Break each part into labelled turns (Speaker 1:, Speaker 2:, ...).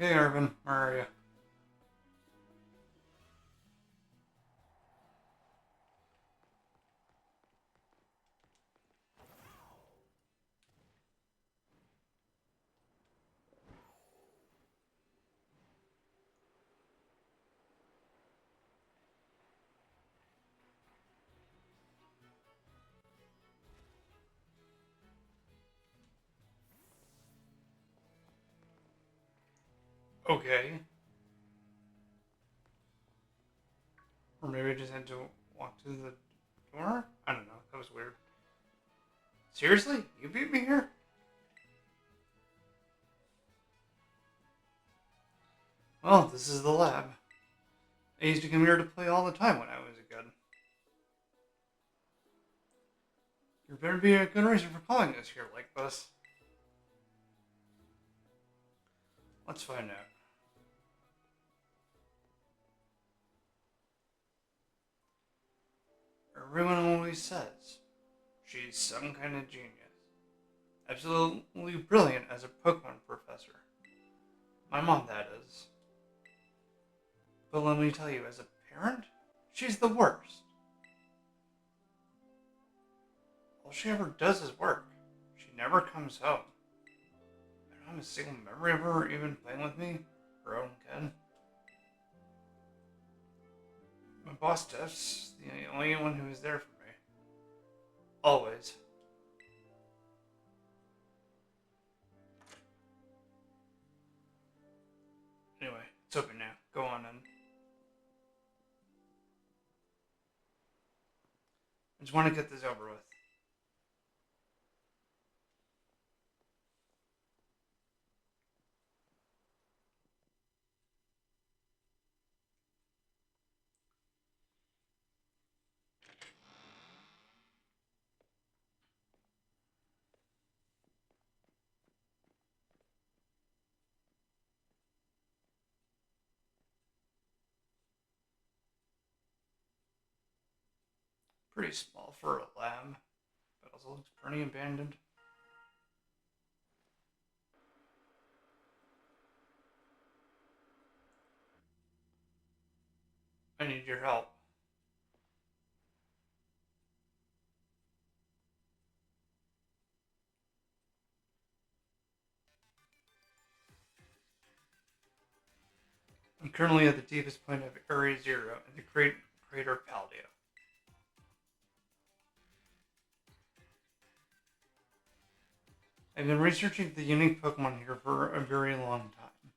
Speaker 1: Okay, Arven, where are you? Okay. Or maybe I just had to walk to the door? I don't know. That was weird. Seriously? You beat me here? Well, this is the lab. I used to come here to play all the time when I was a kid. There better be a good reason for calling us here like this. Let's find out. Everyone always says she's some kind of genius. Absolutely brilliant as a Pokemon professor. My mom, that is. But let me tell you, as a parent, she's the worst. All she ever does is work. She never comes home. I don't have a single memory of her even playing with me, her own kid. My boss Steph's the only one who is there for me. Always. Anyway, it's open now. Go on in. I just want to get this over with. Pretty small for a lab, but also looks pretty abandoned. I need your help. I'm currently at the deepest point of Area Zero in the Great Crater Paldea. I've been researching the unique Pokemon here for a very long time.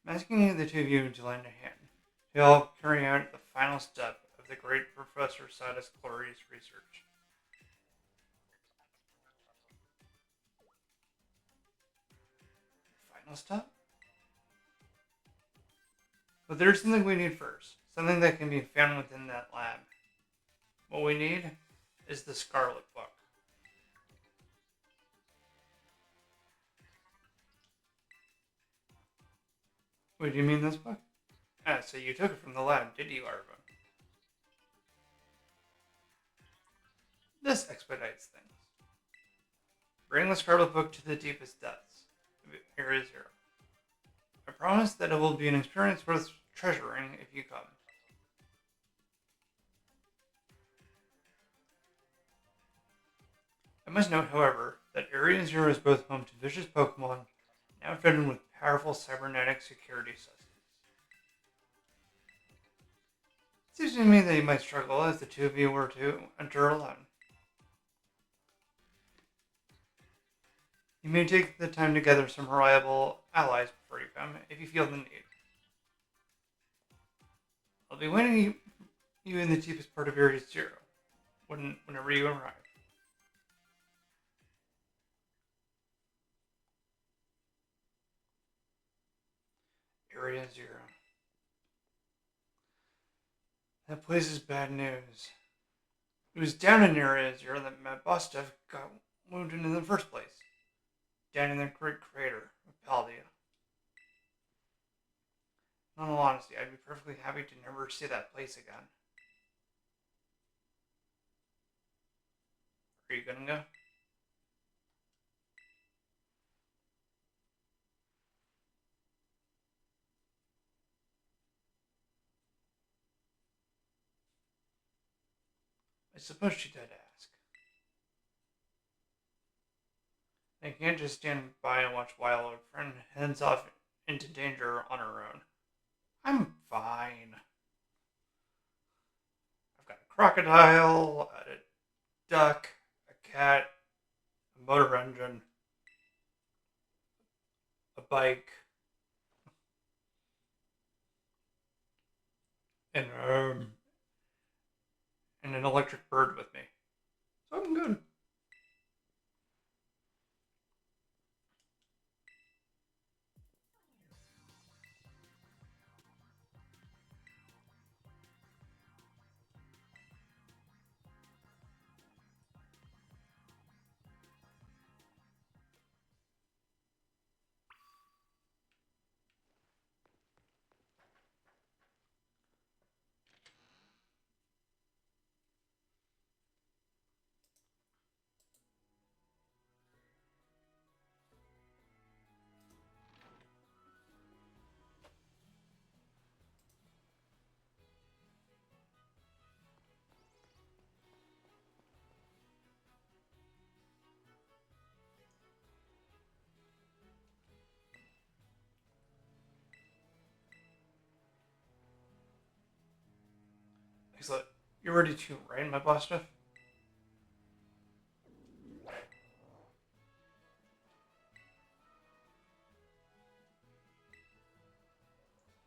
Speaker 1: I'm asking the two of you to lend a hand to help carry out the final step of the great Professor Sidus glorious research. Final step? But there's something we need first. Something that can be found within that lab. What we need is the Scarlet book. Wait, do you mean this book? Ah, so you took it from the lab, did you, Arven? This expedites things. Bring the Scarlet book to the deepest depths of Area Zero. I promise that it will be an experience worth treasuring if you come. I must note, however, that Area Zero is both home to vicious Pokemon and outfitted with powerful cybernetic security systems. It seems to me that you might struggle if the two of you were to enter alone. You may take the time to gather some reliable allies before you come, if you feel the need. I'll be waiting you in the deepest part of Area Zero, whenever you arrive. Area Zero. That place is bad news. It was down in Area Zero that my boss Steph got wounded in the first place. Down in the great crater of Paldea. In all honesty, I'd be perfectly happy to never see that place again. Are you gonna go? I suppose she did ask. I can't just stand by and watch while a friend heads off into danger on her own. I'm fine. I've got a crocodile, a duck, a cat, a motor engine, a bike, and an electric bird with me. So I'm good. Excellent. You're ready to raid my blaster?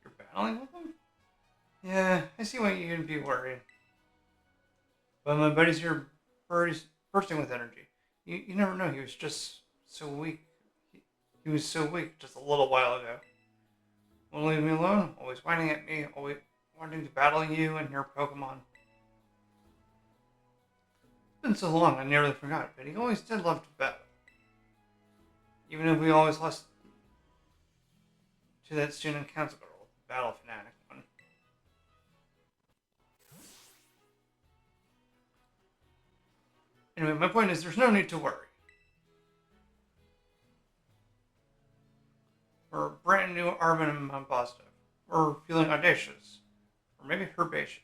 Speaker 1: You're battling with him? Yeah, I see why you'd be worried. But my buddy's here bursting with energy. You never know, he was just so weak. He was so weak just a little while ago. Won't leave me alone, always whining at me, always wanting to battle you and your Pokemon. It's been so long, I nearly forgot, but he always did love to battle. Even if we always lost to that student council girl, battle fanatic one. Anyway, my point is there's no need to worry. We're brand new Arven and positive. We're feeling audacious. Or maybe herbaceous.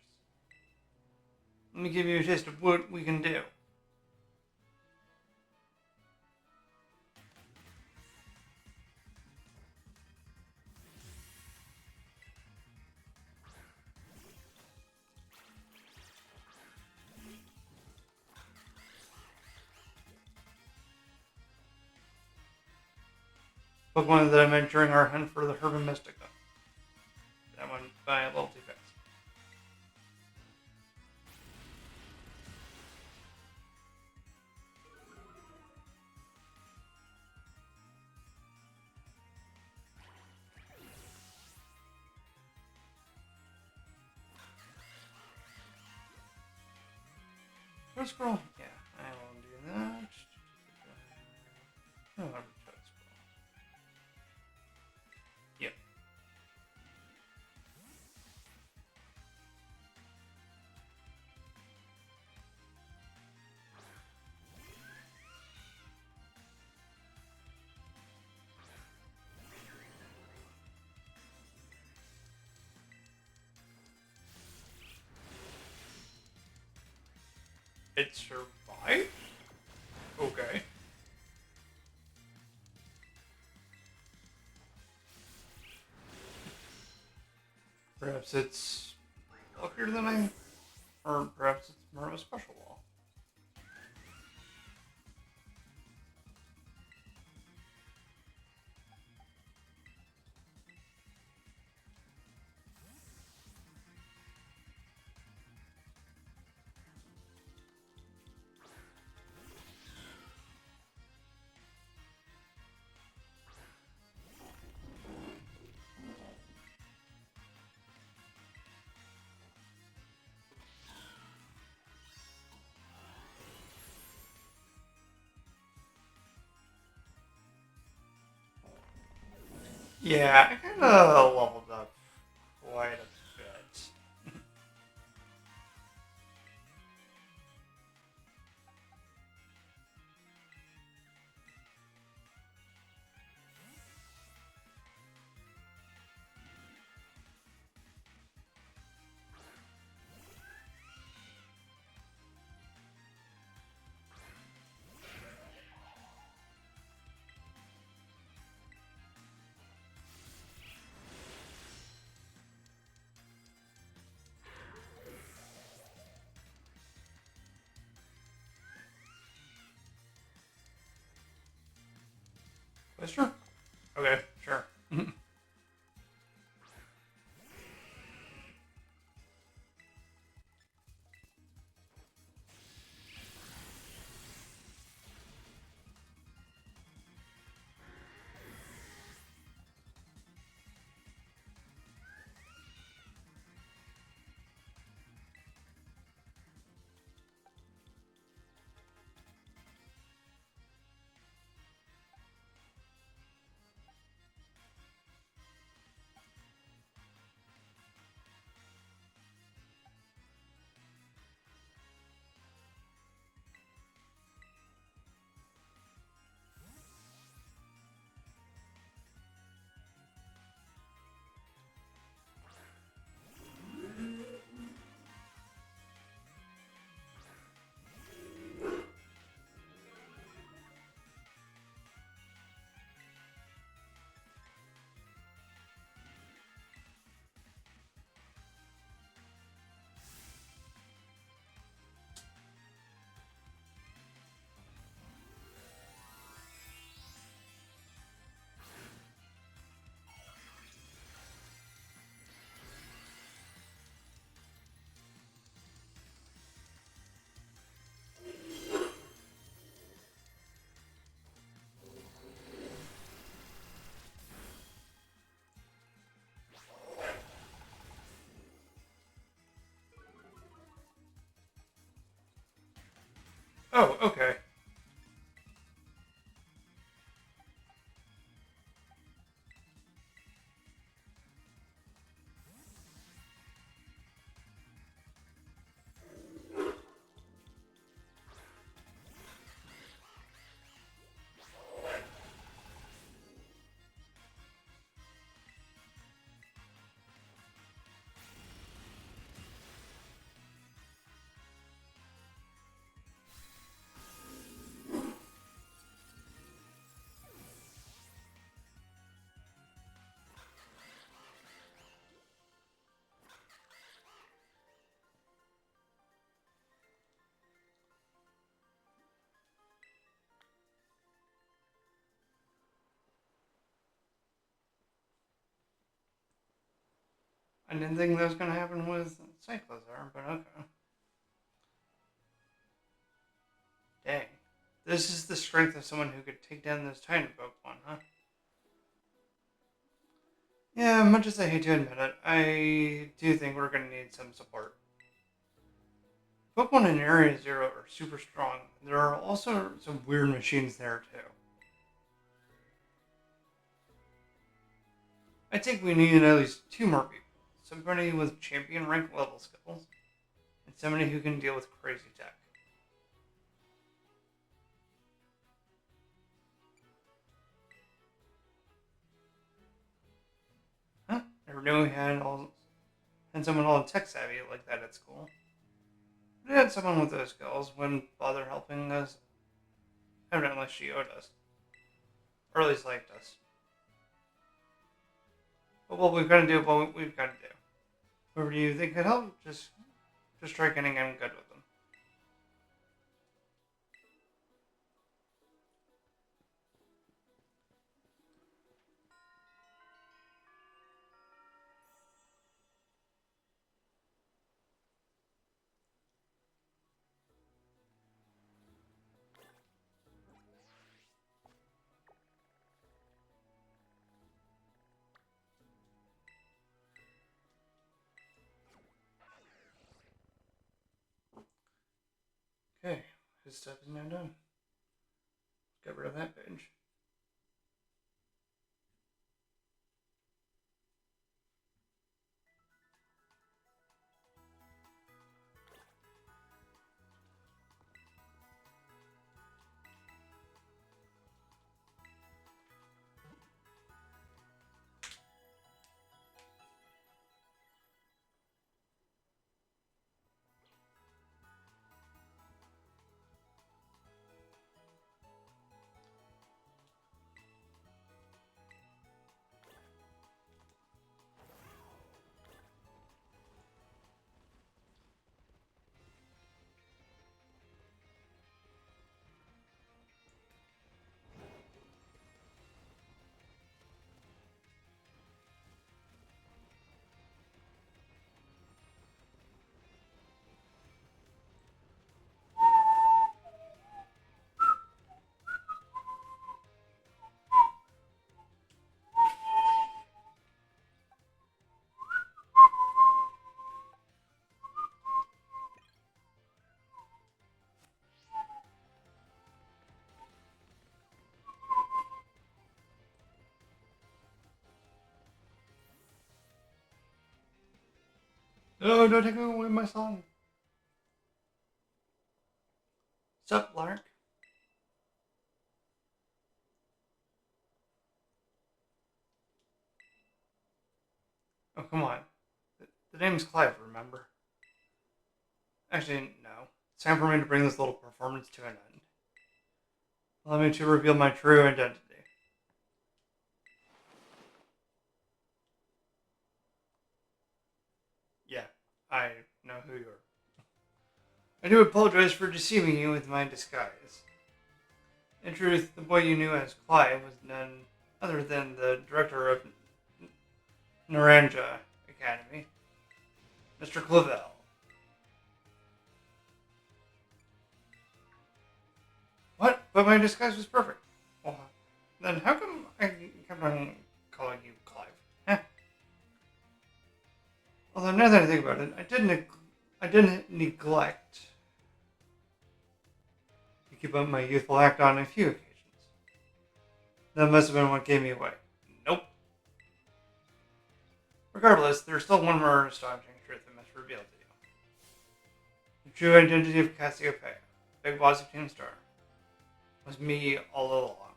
Speaker 1: Let me give you a taste of what we can do. Pokemon that I met during our hunt for the Herba Mystica. That went by a little too fast. Toad Scroll? Yeah, I will do that. Oh, Toad Scroll. Yep. It survived? Okay. Perhaps it's luckier than I... Or perhaps it's more of a special wall. Yeah, I kind of leveled up quite a bit. Mister? Okay, sure. Oh, okay. I didn't think that was going to happen with Cyclozar, but okay. Dang. This is the strength of someone who could take down those tiny Pokemon, huh? Yeah, much as I hate to admit it, I do think we're going to need some support. Pokemon in Area Zero are super strong. There are also some weird machines there, too. I think we need at least two more people. Somebody with champion rank level skills, and somebody who can deal with crazy tech. Huh? Never knew we had someone all tech savvy like that at school. We had someone with those skills wouldn't bother helping us. Evidently, she owed us, or at least liked us. But what we've got to do, what we've got to do. Whoever do you think could help, just try getting in good with them. Okay, his step is now done. Get rid of that page. No, don't take away my song. Sup, Lark? Oh, come on. The name's Clive, remember? Actually, no. It's time for me to bring this little performance to an end. Allow me to reveal my true identity. Yeah, I know who you are. I do apologize for deceiving you with my disguise. In truth, the boy you knew as Clive was none other than the director of Naranja Academy, Mr. Clavel. What? But my disguise was perfect. Well, then how come I kept on calling you Clive? Heh. Although now that I think about it, I didn't neglect to keep up my youthful act on a few occasions. That must have been what gave me away. Nope. Regardless, there's still one more astonishing truth I must reveal to you. The true identity of Cassiopeia, Big Boss of Team Star, was me all along.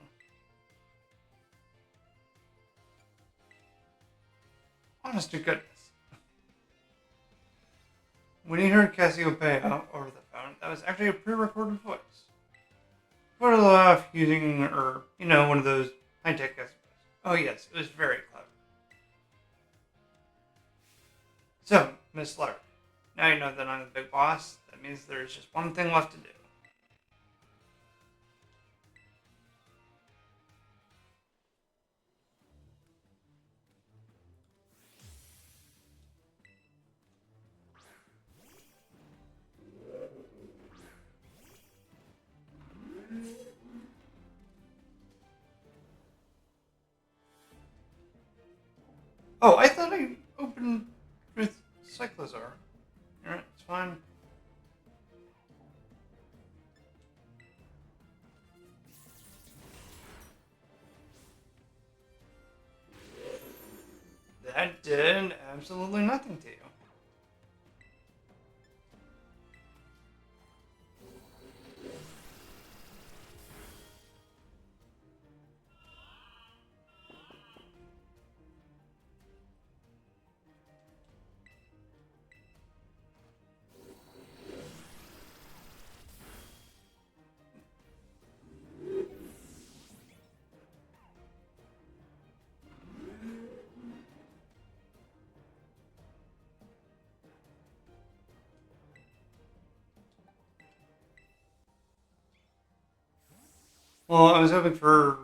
Speaker 1: Honest to goodness. When you heard Cassiopeia over the phone, that was actually a pre-recorded voice. Put it off using, one of those high-tech SOS. Oh yes, it was very clever. So, Miss Lark, now you know that I'm the big boss. That means there's just one thing left to do. Oh, I thought I opened with Cyclozar. Alright, it's fine. That did absolutely nothing to you. Well, I was hoping for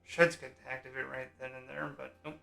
Speaker 1: Shed's to activate right then and there, but nope.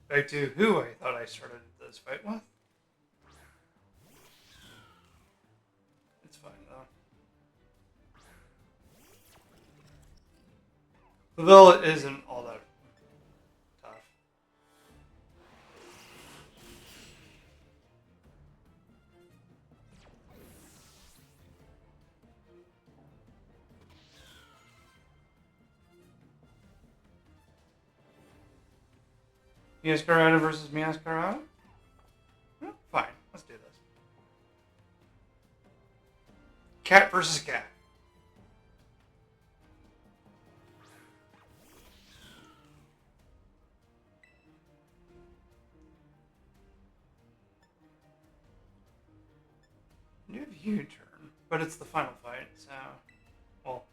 Speaker 1: Back to who I thought I started this fight with. It's fine though. Lavelle isn't all that tough. Miascarada versus Miascarada? Fine, let's do this. Cat versus cat. You have U-turn, but it's the final fight, so... Well...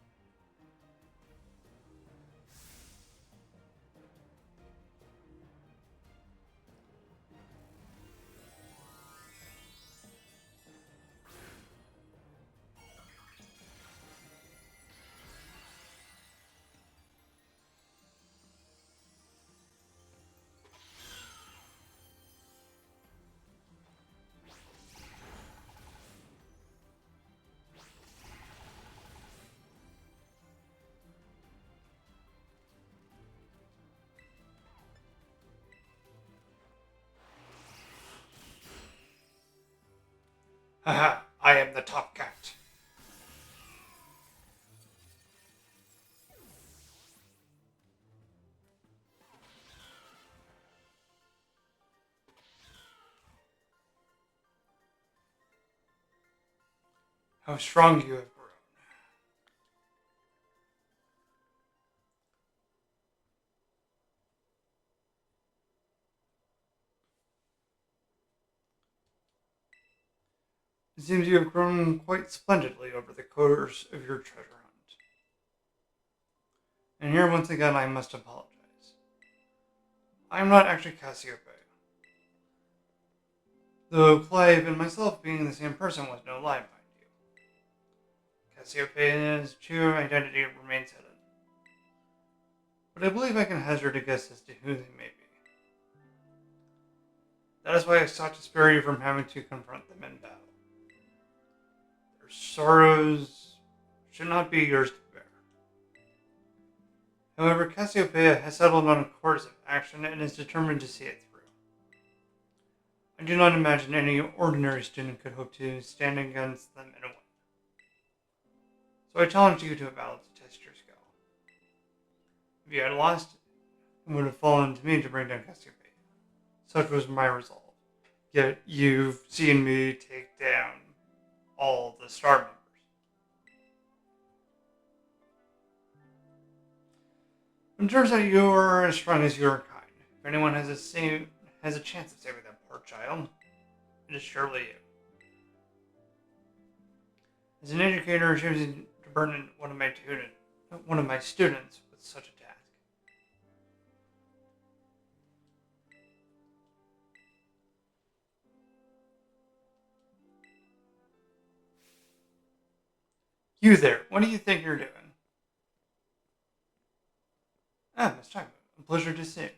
Speaker 1: Haha, I am the top cat. How strong you have grown. It seems you have grown quite splendidly over the course of your treasure hunt. And here once again I must apologize. I am not actually Cassiope. Though Clive and myself being the same person was no lie, mind you. Cassiopeia's true identity remains hidden. But I believe I can hazard a guess as to who they may be. That is why I sought to spare you from having to confront them in battle. Their sorrows should not be yours to bear. However, Cassiopeia has settled on a course of action and is determined to see it through. I do not imagine any ordinary student could hope to stand against them in a win. So I challenge you to a battle to test your skill. If you had lost, it would have fallen to me to bring down Cassiopeia. Such was my resolve. Yet you've seen me take down all the star members. It turns out you're as strong as your kind. If anyone has a chance of saving that poor child, it is surely you. As an educator, choosing to burden one of my students with such a task. You there, what do you think you're doing? Ah, Miss Chagman, a pleasure to see you.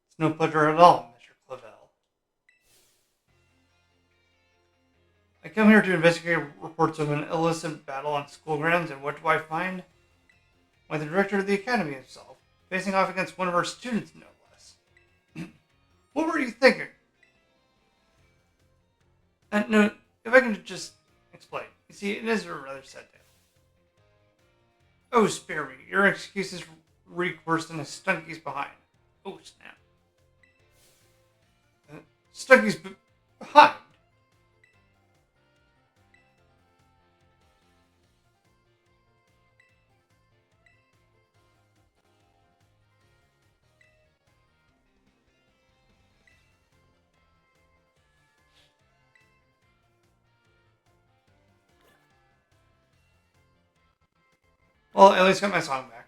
Speaker 1: It's no pleasure at all, Mr. Clavel. I come here to investigate reports of an illicit battle on school grounds, and what do I find? Why, the director of the academy himself, facing off against one of our students, no less. What were you thinking? No, if I can just explain. You see, it is a rather sad tale. Oh, spare me. Your excuses reek worse than a Stunky's behind. Oh, snap. Stunky's behind? Well, at least got my song back.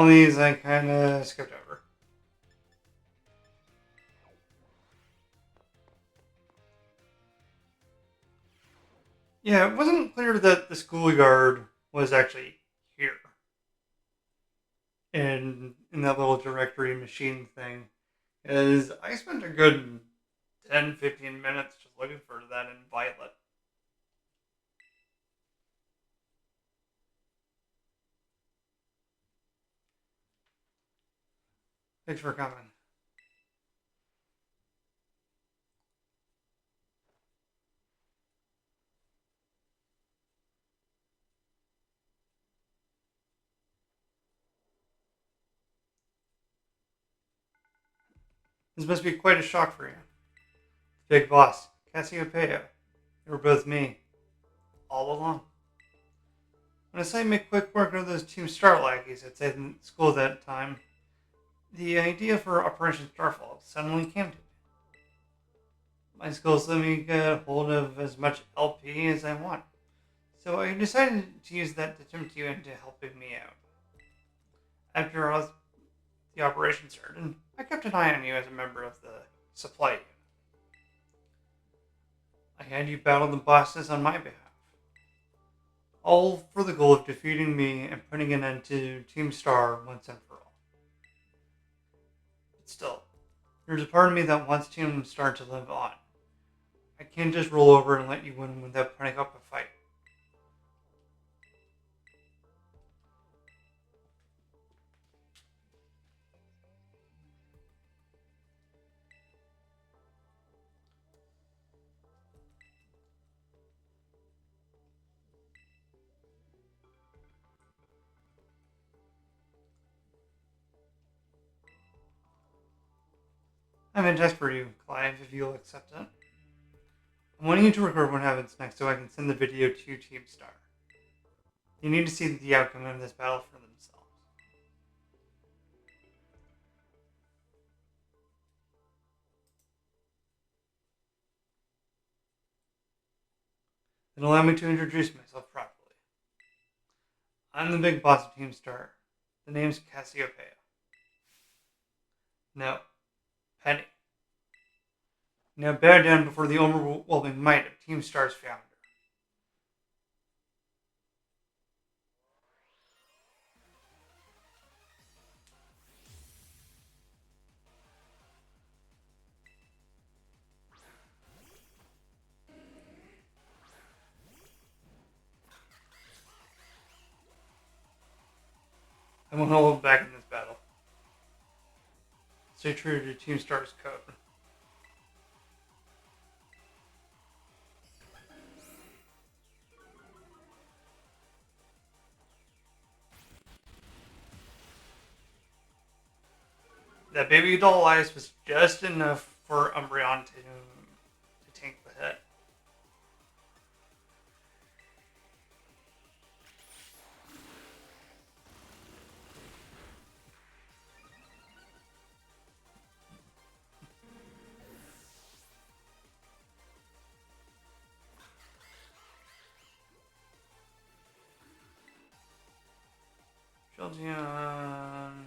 Speaker 1: all these I kind of skipped over. Yeah, it wasn't clear that the schoolyard was actually here in that little directory machine thing. Is I spent a good 10-15 minutes just looking for that in Violet. Thanks for coming. This must be quite a shock for you. Big boss, Cassiopeia. You were both me. All along. When I say make quick work of those two star lackeys I'd say in school that time, the idea for Operation Starfall suddenly came to me. My skills let me get hold of as much LP as I want, so I decided to use that to tempt you into helping me out. After the operation started, I kept an eye on you as a member of the supply unit. I had you battle the bosses on my behalf, all for the goal of defeating me and putting an end to Team Star once and for all. But still, there's a part of me that wants Team Star to live on. I can't just roll over and let you win without putting up a fight. I have a test for you, Clive, if you'll accept it. I want you to record what happens next so I can send the video to Team Star. You need to see the outcome of this battle for themselves. Then allow me to introduce myself properly. I'm the big boss of Team Star. The name's Cassiopeia. No, Penny. Now bow down before the overwhelming might of Team Star's founder. I won't hold back in this battle. Stay true to Team Star's code. That baby doll ice was just enough for Umbreon to tank the hit. Jolteon.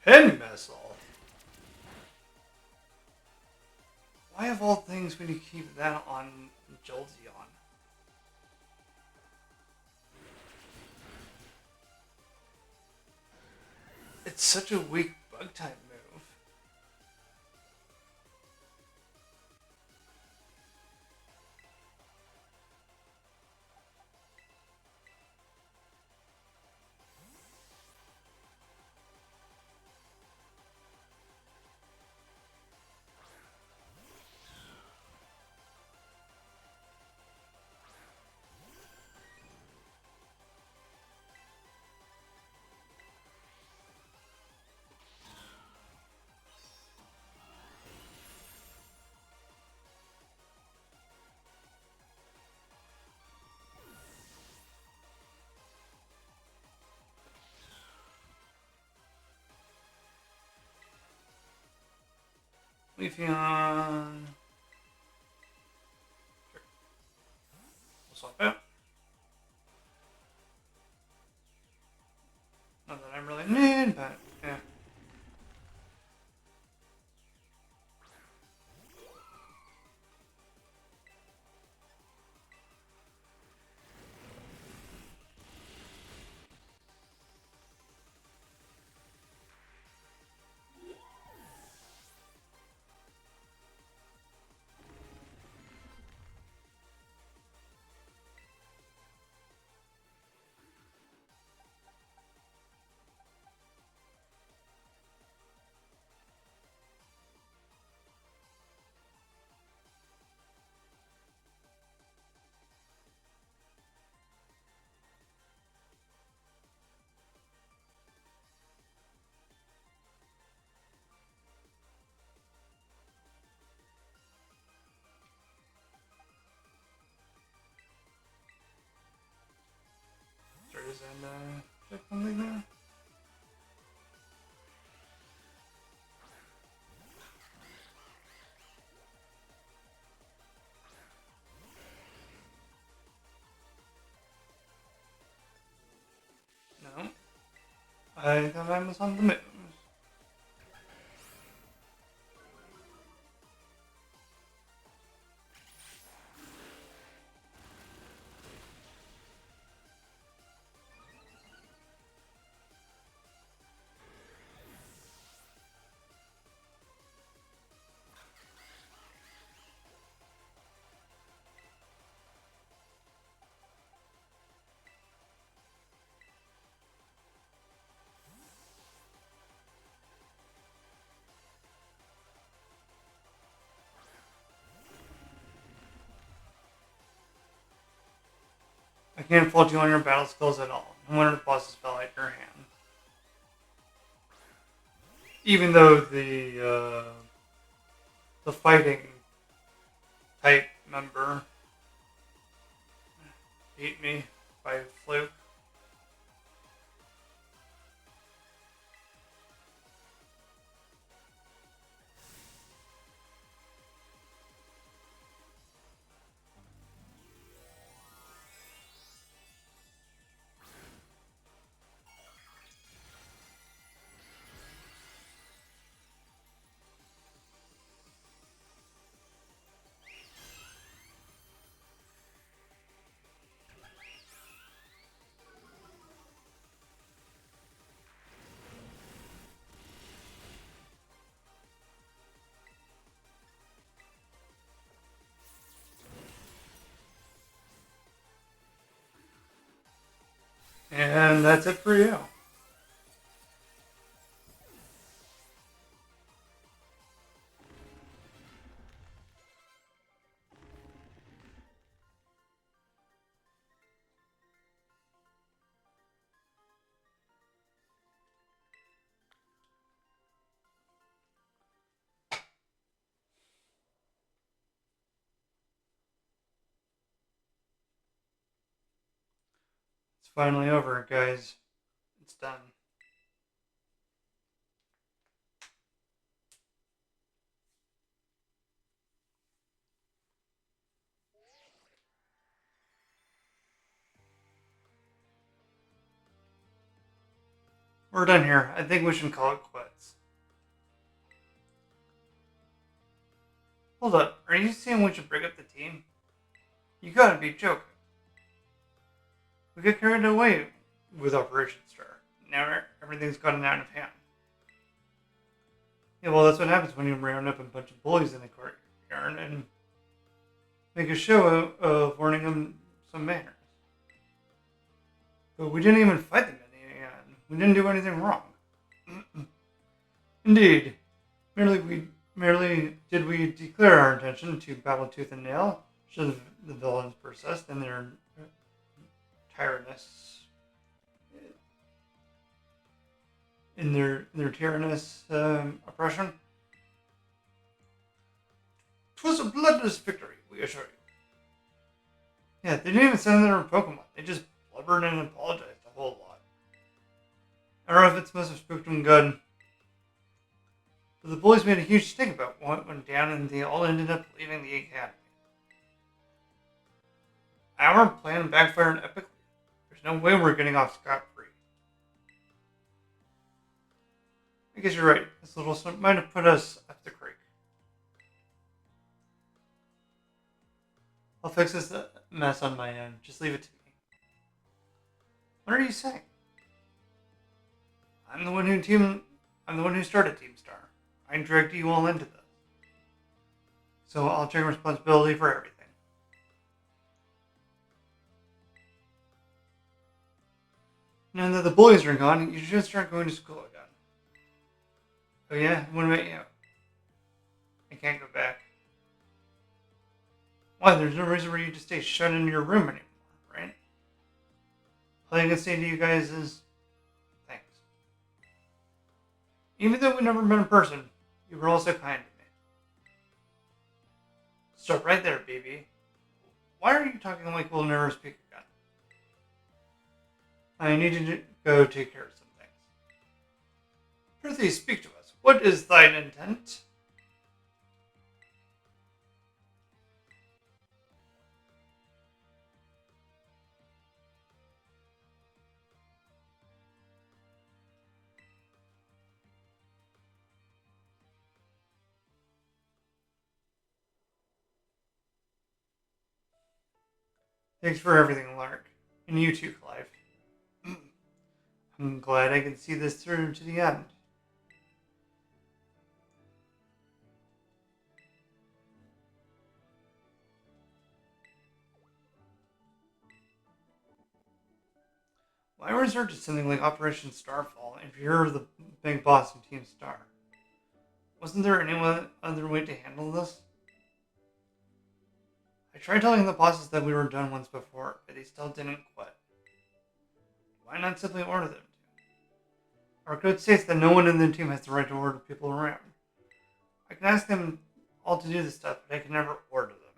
Speaker 1: Pin missile? Why of all things would you keep that on Jolteon? It's such a weak bug type move. Leafeon. Sure. We'll swap out. Not that I really need, but yeah. Is and check something there. No. I thought I was on the move. I can't fault you on your battle skills at all. One of the bosses fell out your hand. Even though the fighting type member beat me by fluke. And that's it for you. It's finally over, guys. It's done. We're done here. I think we should call it quits. Hold up. Are you saying we should break up the team? You gotta be joking. We got carried away with Operation Star. Now everything's gotten out of hand. Yeah, well, that's what happens when you round up a bunch of bullies in the courtyard and make a show of warning them some manners. But we didn't even fight them in the end. We didn't do anything wrong. Indeed, merely did we declare our intention to battle tooth and nail should the villains persist in their tyrannous tyrannous oppression. 'Twas a bloodless victory, we assure you. Yeah, they didn't even send their Pokemon. They just blubbered and apologized a whole lot. I don't know if it's supposed to spook them good, But the boys made a huge stink about what went down, and they all ended up leaving the academy. Our plan backfired epically. There's no way we're getting off scot-free. I guess you're right. This little slip might have put us up the creek. I'll fix this mess on my own. Just leave it to me. What are you saying? I'm the one who started Team Star. I dragged you all into this. So I'll take responsibility for everything. Now that the boys are gone, you should start going to school again. Oh yeah? What about you? I can't go back. Why? There's no reason for you to stay shut in your room anymore, right? All I can say to you guys is thanks. Even though we never met in person, you were all so kind to me. Stop right there, baby. Why are you talking like we'll never speak again? I need you to go take care of some things. Prithee, speak to us. What is thine intent? Thanks for everything, Lark. And you too, Clive. I'm glad I can see this through to the end. Why resort to something like Operation Starfall if you're the big boss of Team Star? Wasn't there any other way to handle this? I tried telling the bosses that we were done once before, but they still didn't quit. Why not simply order them to? Our code states that no one in the team has the right to order people around. I can ask them all to do this stuff, but I can never order them.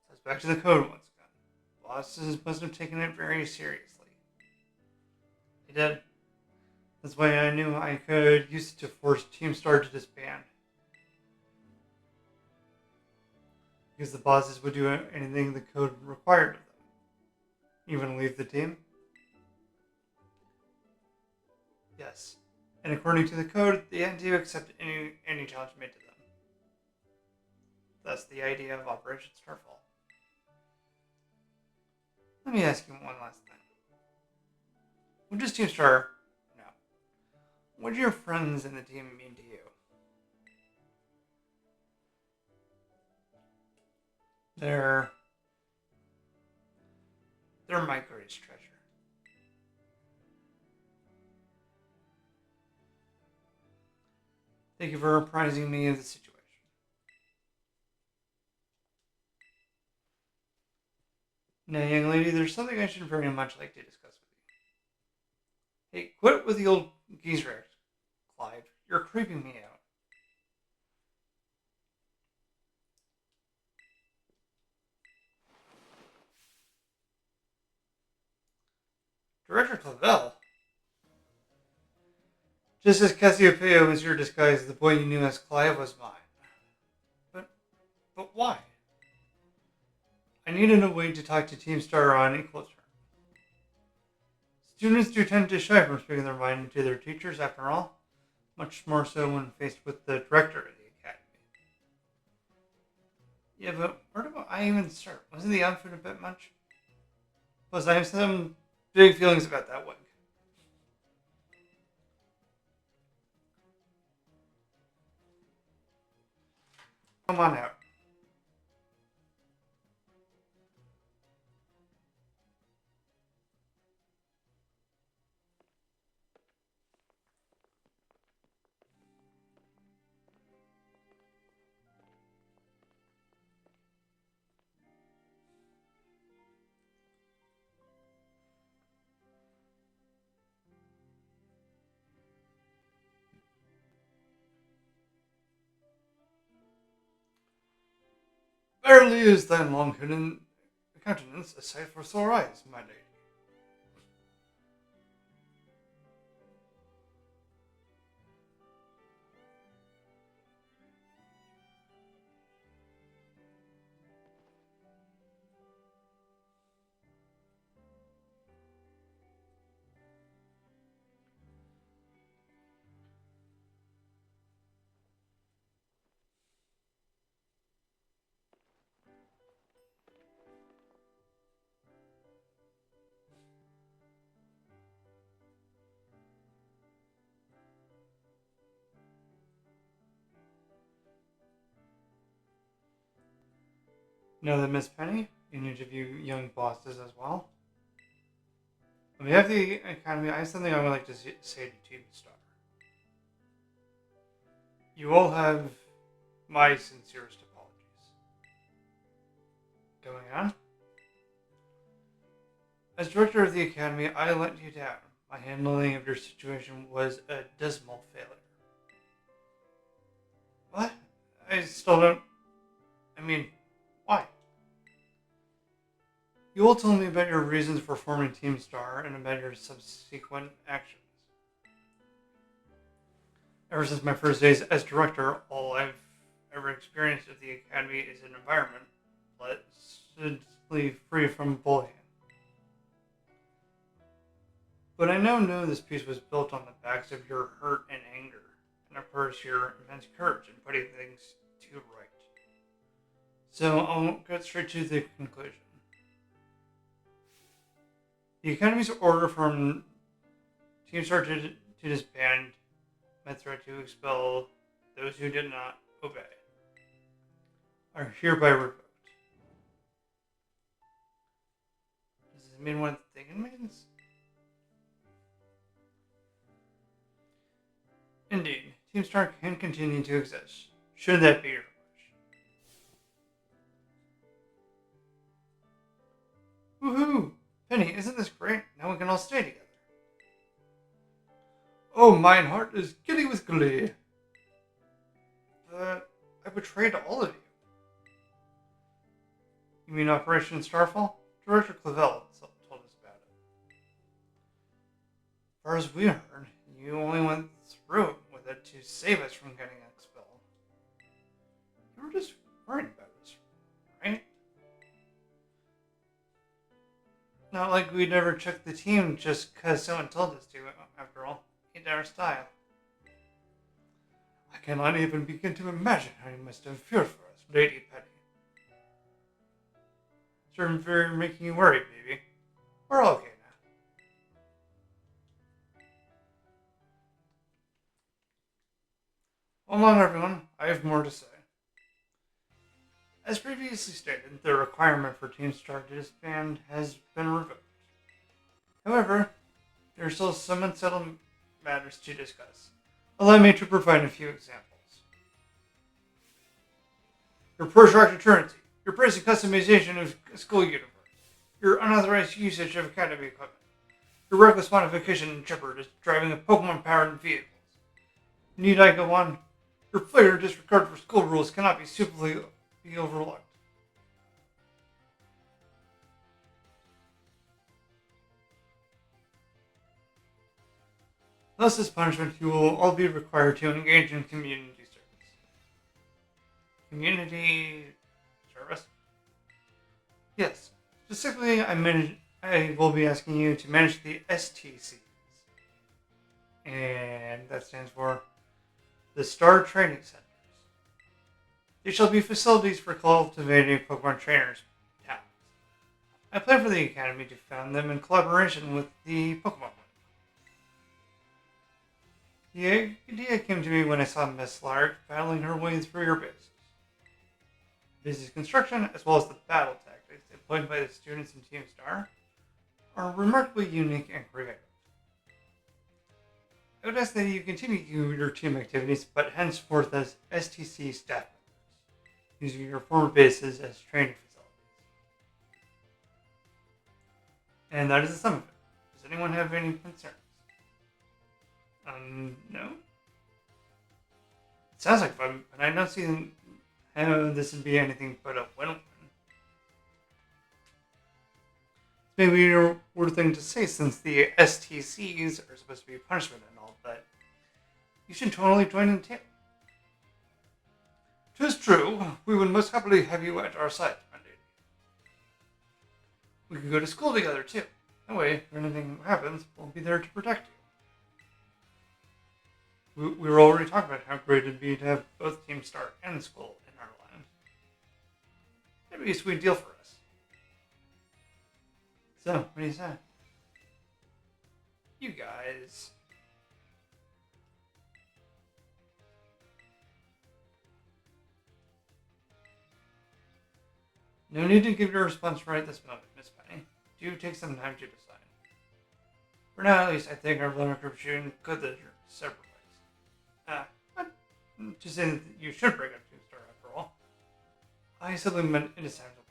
Speaker 1: So it's back to the code once again. Bosses must have taken it very seriously. They did. That's why I knew I could use it to force Team Star to disband. Because the bosses would do anything the code required of them. Even leave the team? Yes. And according to the code, they had to accept any challenge made to them. That's the idea of Operation Starfall. Let me ask you one last thing. What does Team Star know? What do your friends in the team mean to you? They're my greatest treasure. Thank you for apprising me of the situation. Now, young lady, there's something I should very much like to discuss with you. Hey, quit with the old geezer act, Clive. You're creeping me out. Director Clavel? Just as Cassiopeia was your disguise, the boy you knew as Clive was mine. But why? I needed a way to talk to Team Star on equal terms. Students do tend to shy from speaking their mind to their teachers, after all. Much more so when faced with the director of the academy. Yeah, but where do I even start? Wasn't the outfit a bit much? Plus, I have some big feelings about that wig. Come on out. Barely is thy long hidden countenance a sight for sore eyes, my lady. Know that, Miss Penny, you need to view young bosses as well. On behalf of the Academy, I have something I would like to say to Team Star. You all have my sincerest apologies. Going on? As director of the Academy, I let you down. My handling of your situation was a dismal failure. What? I still don't... I mean, why? You all told me about your reasons for forming Team Star and about your subsequent actions. Ever since my first days as director, all I've ever experienced at the Academy is an environment pleasantly free from bullying. But I now know this peace was built on the backs of your hurt and anger, and of course your immense courage in putting things to right. So I'll get straight to the conclusion. The Academy's order from Team Star to disband my threat to expel those who did not obey are hereby revoked. Does it mean what I think it means? Indeed, Team Star can continue to exist, should that be your wish. Woohoo! Penny, isn't this great? Now we can all stay together. Oh, mine heart is giddy with glee. But I betrayed all of you. You mean Operation Starfall? Director Clive told us about it. As far as we heard, you only went through with it to save us from getting expelled. You were just worried about us, right? Not like we'd ever check the team just because someone told us to, after all. Ain't our style. I cannot even begin to imagine how you must have feared for us, Lady Penny. Certain fear making you worried, baby. We're all okay now. Hold on, everyone. I have more to say. As previously stated, the requirement for Team Star to disband has been revoked. However, there are still some unsettled matters to discuss. Allow me to provide a few examples. Your protracted truancy, your praise and customization of school uniforms, your unauthorized usage of academy equipment, your reckless modification and jeopard is driving of Pokemon-powered vehicles. Need I go on? Your flagrant disregard for school rules cannot be superly be overlooked. Thus, as punishment, you will all be required to engage in community service. Community service? Yes. Specifically, I will be asking you to manage the STCs. And that stands for the Star Training Centers. They shall be facilities for cultivating Pokemon trainers' talents. I plan for the Academy to found them in collaboration with the Pokemon. The idea came to me when I saw Miss Lark battling her way through your bases. Bases construction, as well as the battle tactics employed by the students in Team Star, are remarkably unique and creative. I would ask that you continue your team activities, but henceforth as STC staff members, using your former bases as training facilities. And that is the sum of it. Does anyone have any concerns? No? It sounds like fun, but I don't see how this would be anything but a win-win. It's maybe a weird thing to say since the STCs are supposed to be punishment and all, but you should totally join in too. 'Tis true, we would most happily have you at our side, my lady. We could go to school together too. That way, if anything happens, we'll be there to protect you. We were already talking about how great it'd be to have both Team Star and school in our land. That'd be a sweet deal for us. So, what do you say? You guys. No need to give your response right this moment, Miss Penny. Do take some time to decide. For now, at least, I think our limit group should cut the separate ways. But to say that you should break up Toonstar after all. I simply meant it is time to leave.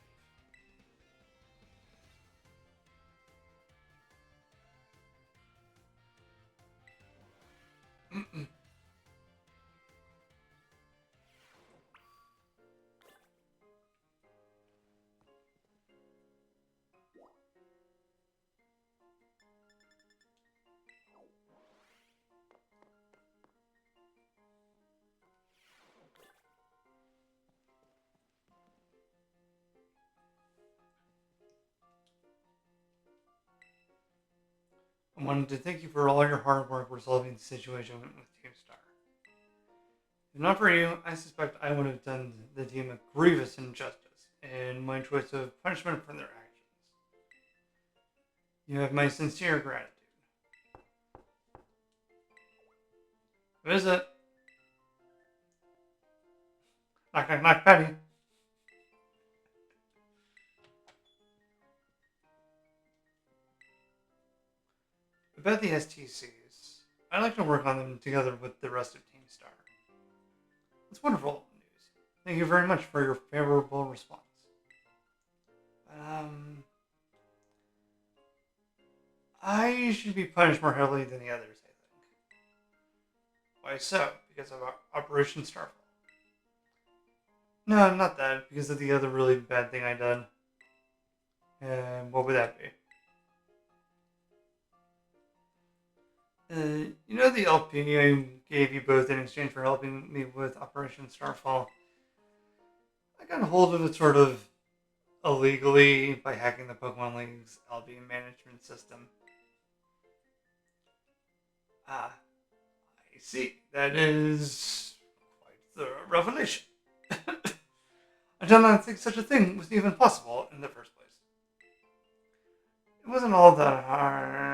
Speaker 1: I wanted to thank you for all your hard work resolving the situation with Toonstar. If not for you, I suspect I would have done the team a grievous injustice in my choice of punishment for their actions. You have my sincere gratitude. Visit. Knock, knock, knock, Patty. About the STCs, I'd like to work on them together with the rest of Team Star. It's wonderful news. Thank you very much for your favorable response. I should be punished more heavily than the others, I think. Why so? Because of Operation Starfall? No, not that. Because of the other really bad thing I done. And what would that be? You know the LP I gave you both in exchange for helping me with Operation Starfall? I got hold of it sort of illegally by hacking the Pokemon League's LP management system. Ah, I see. That is quite the revelation. I did not think such a thing was even possible in the first place. It wasn't all that hard.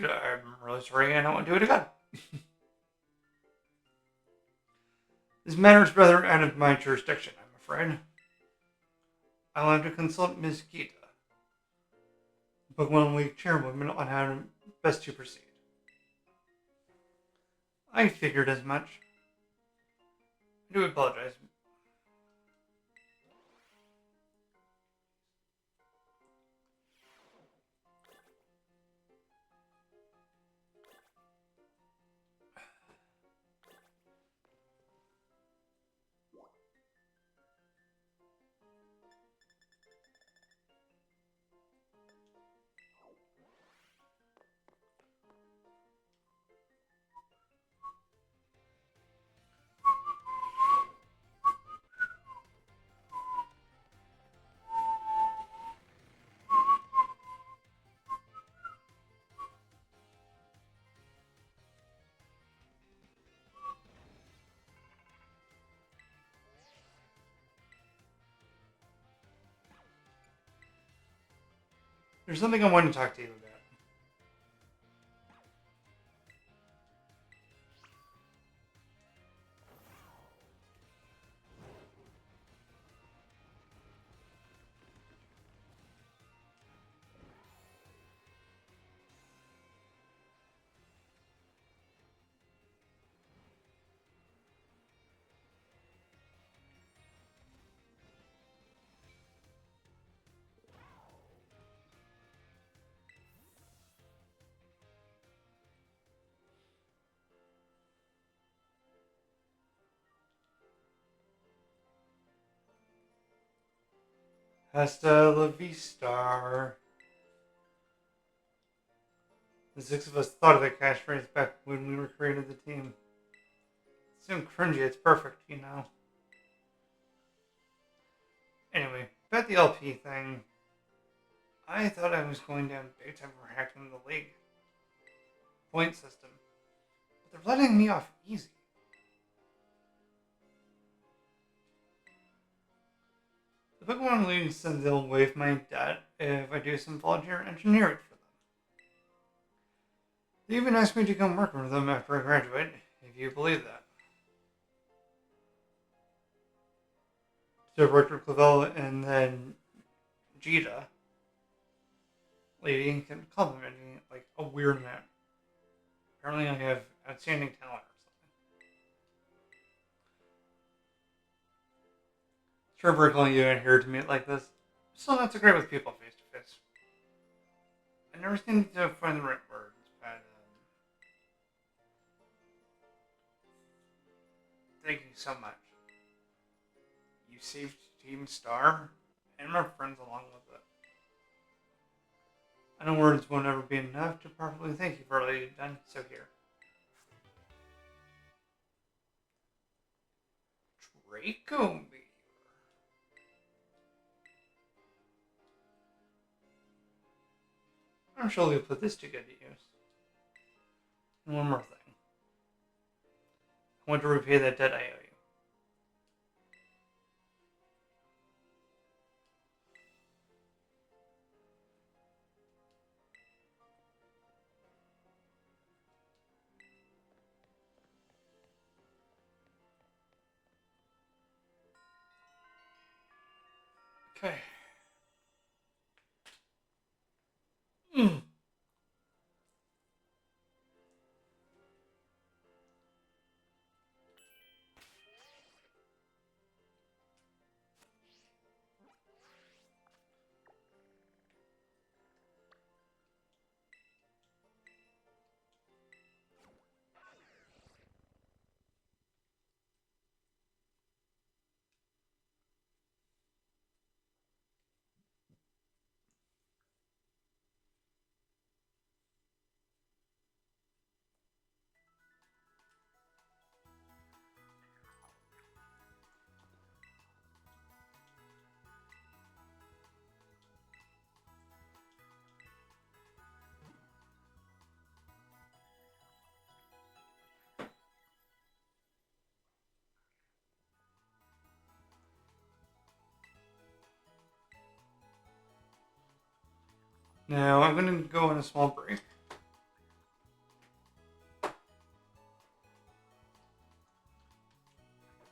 Speaker 1: I'm really sorry and I won't do it again. This matter is rather out of my jurisdiction, I'm afraid. I'll have to consult Ms. Gita, the Pokemon League chairwoman, on how best to proceed. I figured as much. I do apologize. There's something I want to talk to you about. Hasta la vista. The six of us thought of that catchphrase back when we created the team. It's so cringy, it's perfect, you know. Anyway, about the LP thing, I thought I was going down big time for hacking the league point system, but they're letting me off easy. The Pokemon League said they'll waive my debt if I do some volunteer engineering for them. They even asked me to come work with them after I graduate, if you believe that. Director Clavel and then Jita lady can complimenting me like a weird man. Apparently I have outstanding talent or something. Sure, calling you in here to meet like this. Still not so great with people face to face. I never seem to find the right words, but thank you so much. You saved Team Star and my friends along with it. I know words won't ever be enough to properly thank you for all you've done, so here. Draco Meteor. I'm sure you'll put this to good use. And one more thing. I want to repay that debt I owe you. Okay. Mm. Now I'm going to go on a small break.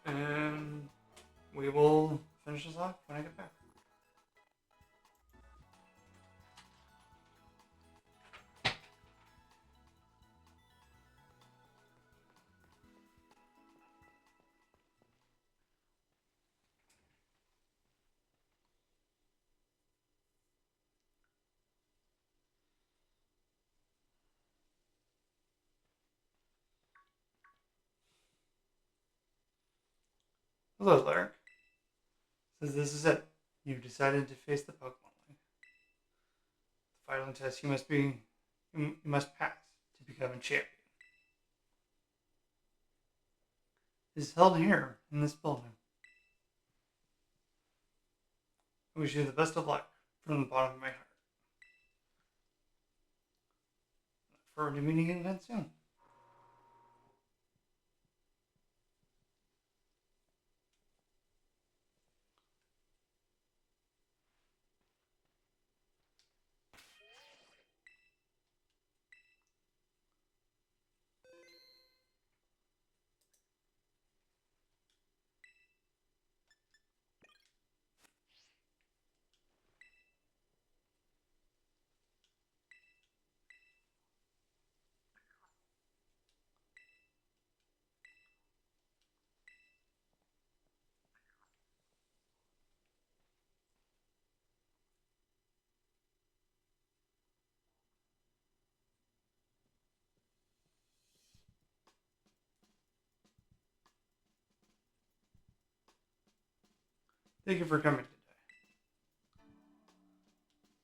Speaker 1: And we will finish this off when I get back. Hello, Lark. Says this is it. You've decided to face the Pokemon League. The final test you must pass to become a champion. Is held here in this building. I wish you the best of luck from the bottom of my heart. Look forward to meeting you again soon. Thank you for coming today.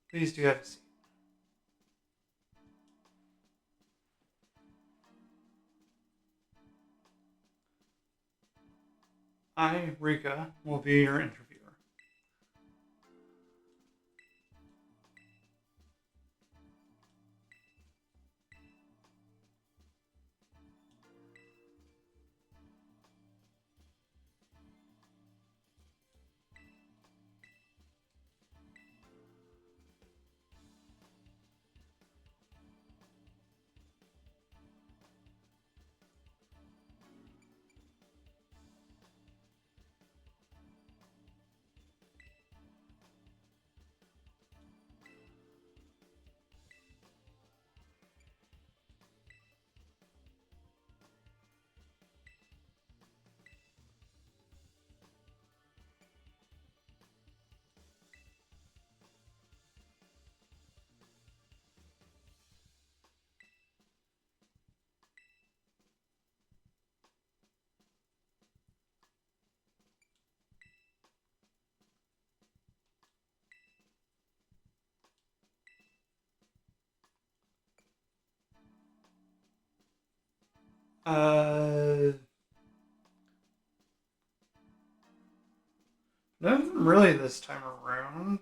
Speaker 1: Please do have a seat. I, Rika, will be your interviewer. Uh, Nothing really this time around.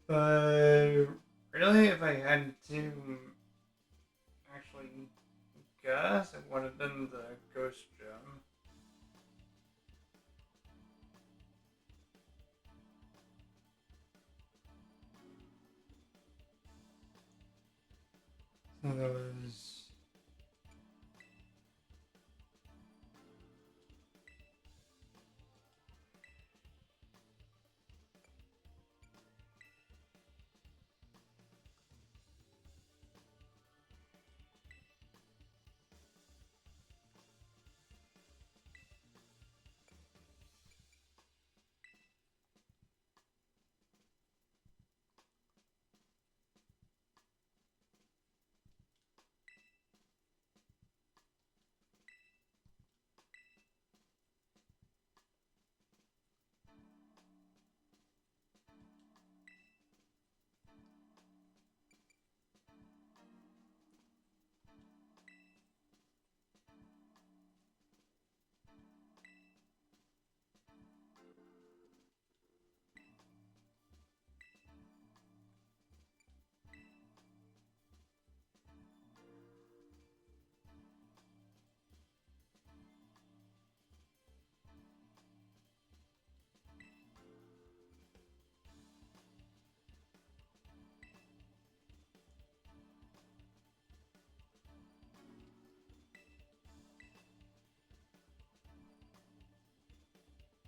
Speaker 1: But really, if I had to actually guess, it would have been the ghost gem. So that was.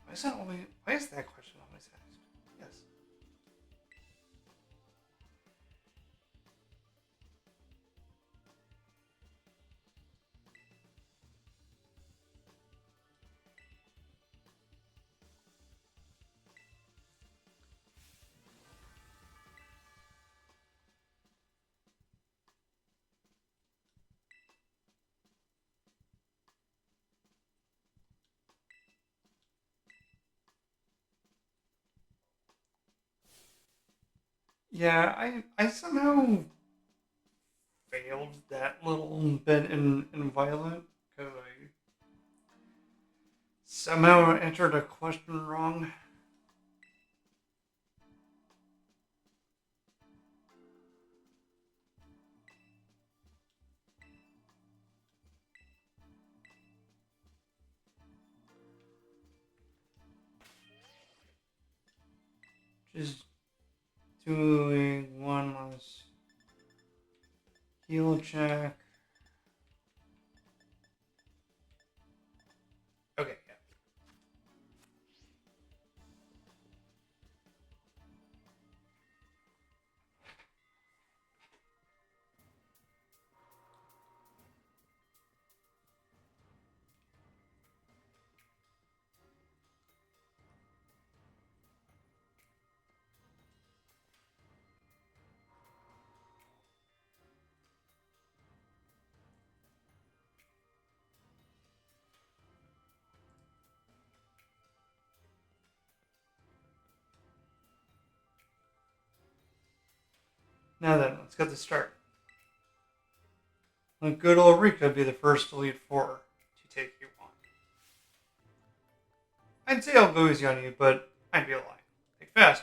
Speaker 1: Why is that only? Why is that question always asked? Yes. Yeah, I somehow failed that little bit in Violet because I somehow entered a question wrong. Just doing one last heal check. Okay, yeah. Now then, let's get the start. Let good old Rika be the first Elite Four to take you on. I'd say I'll go easy on you, but I'd be a lie. Think fast.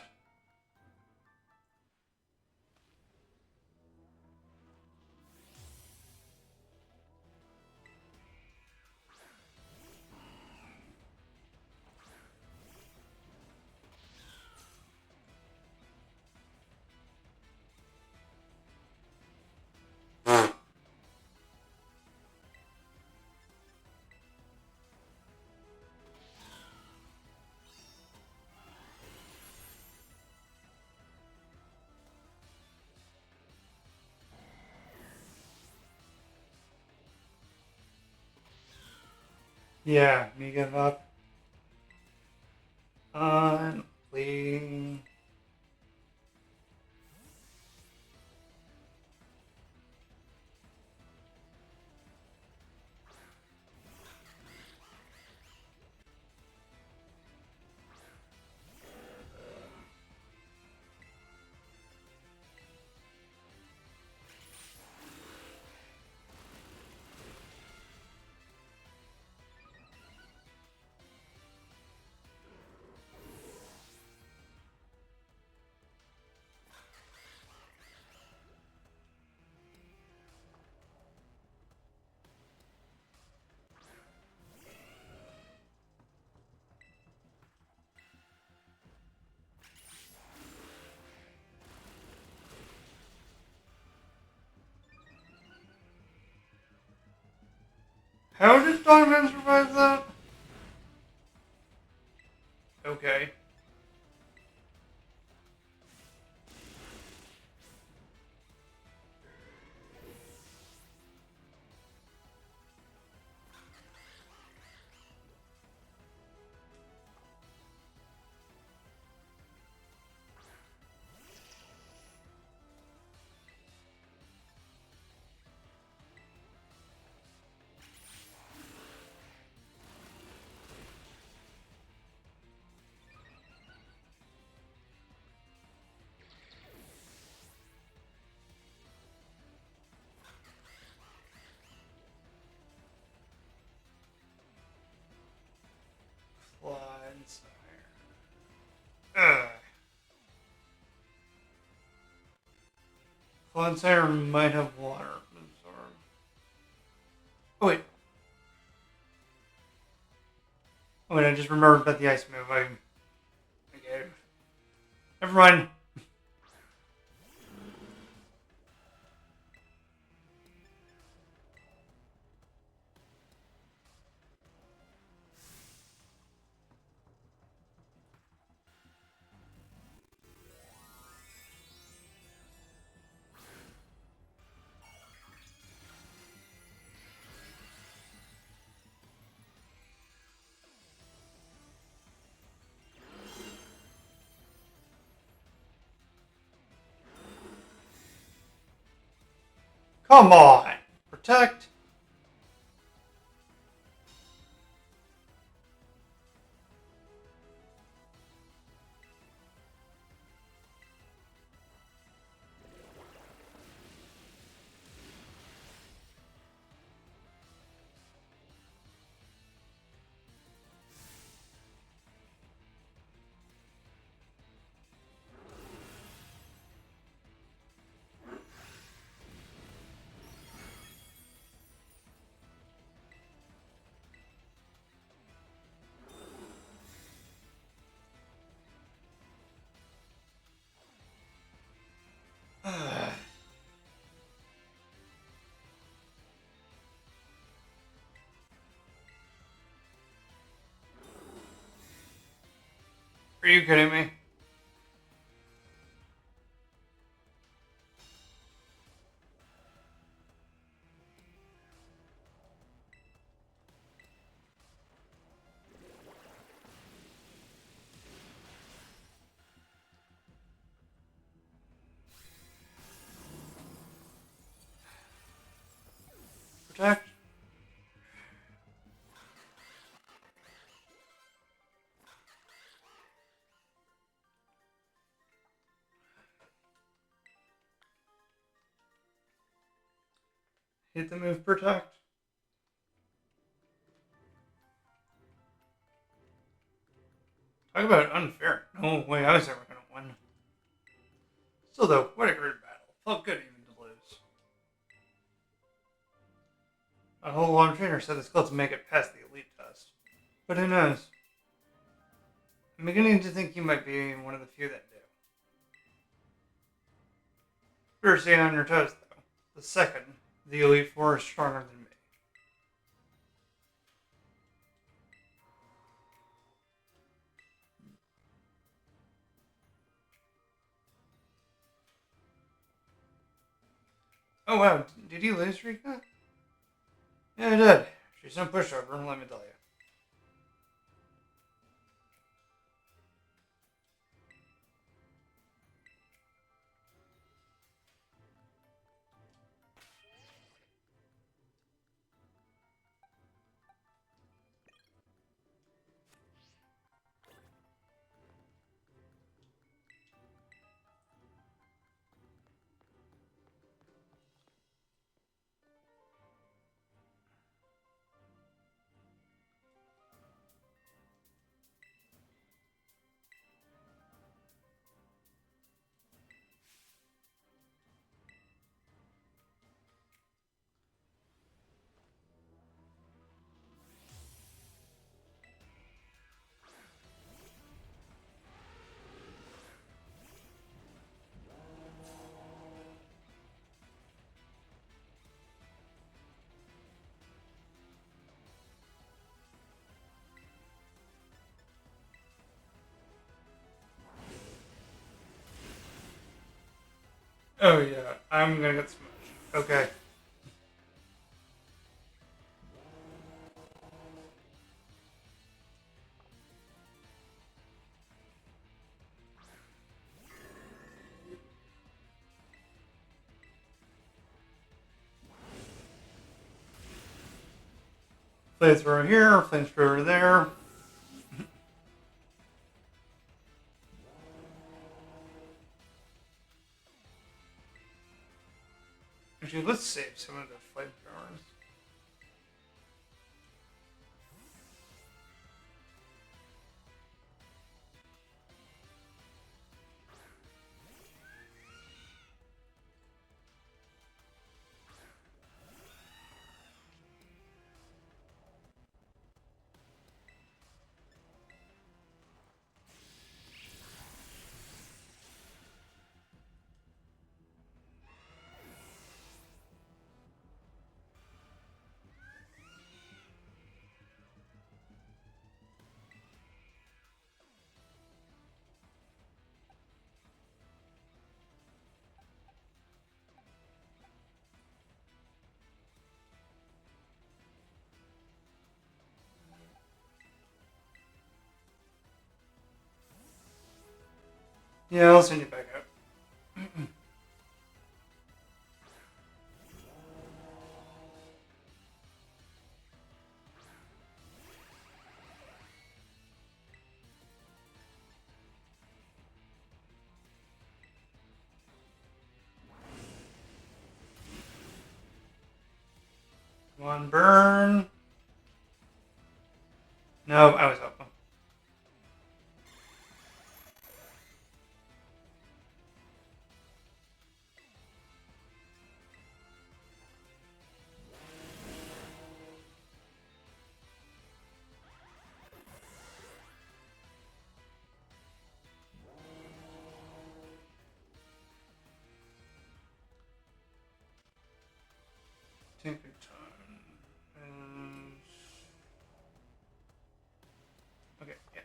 Speaker 1: Yeah, me give up. Please. How did Dogman survive that? Okay. Ugh. Flynsire might have water absorbed. Oh wait. Oh wait, I just remembered about the ice move. Okay. Never mind. Come on! Protect! Are you kidding me? Protect? Hit the move protect. Talk about unfair. No way I was ever gonna win. Still though, what a great battle. Felt good even to lose. A whole long trainer said the skill to make it past the elite test. But who knows? I'm beginning to think you might be one of the few that do. Better staying on your toes though. The second, the Elite Four is stronger than me. Oh wow, did you lose, Rika? Yeah, I did. She's no pushover, let me tell you. Oh yeah, I'm gonna get smushed. Okay. Flamethrower here, flamethrower there. Actually, let's save some of the flamethrowers. Yeah, I'll send you back out. One burn. No, I was up. Take your time. Okay, yeah.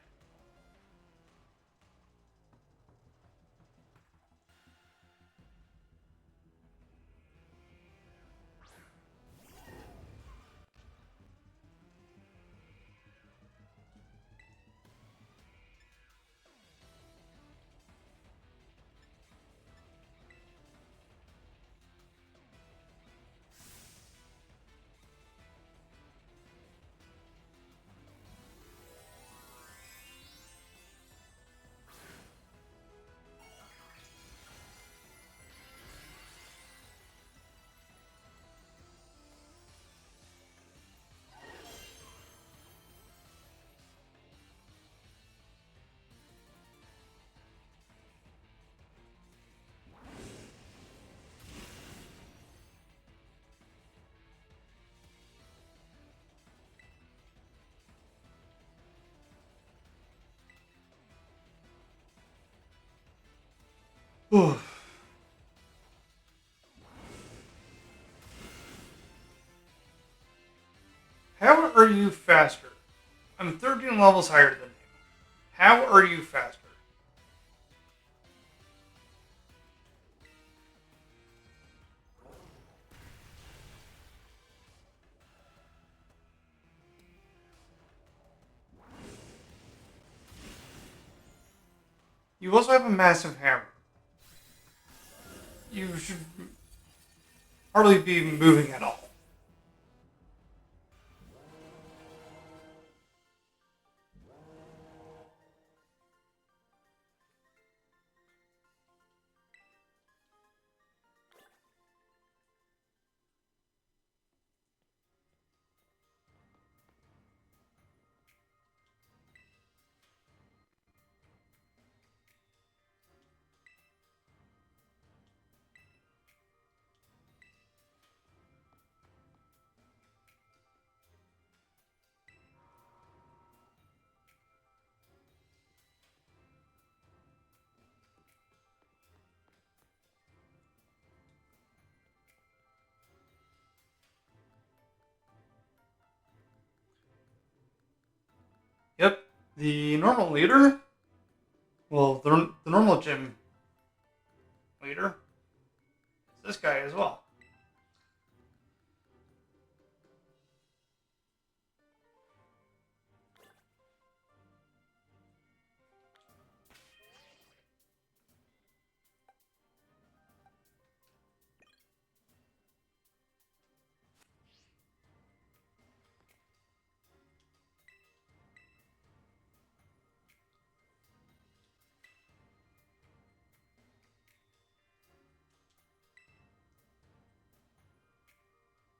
Speaker 1: Ooh. How are you faster? I'm 13 levels higher than you. How are you faster? You also have a massive hammer. You should hardly be moving at all. Yep. The normal leader, well, the normal gym leader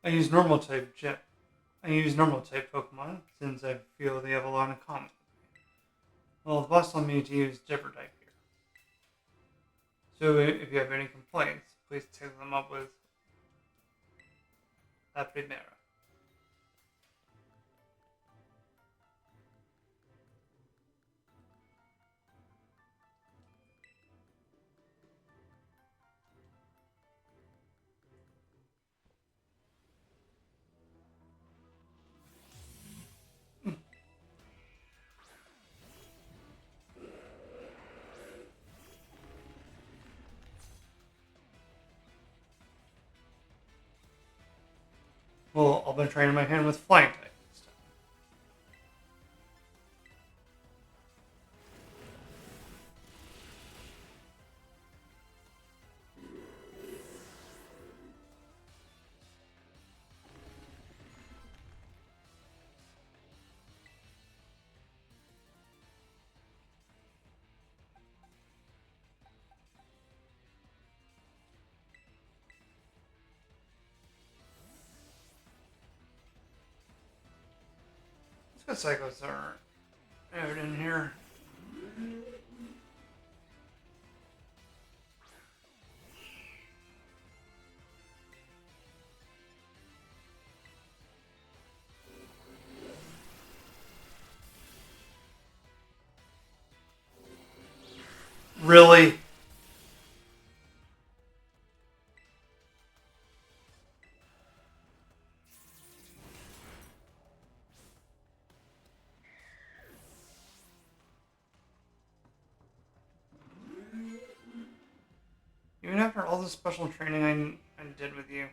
Speaker 1: I use normal type gym. I use normal type Pokemon since I feel they have a lot in common with me. Well, the boss told me to use different type here. So if you have any complaints, please take them up with La Primera. Well, I've been training my hand with flying type this time. Let's get Psychos are out in here. Really? Even after all the special training I did with you,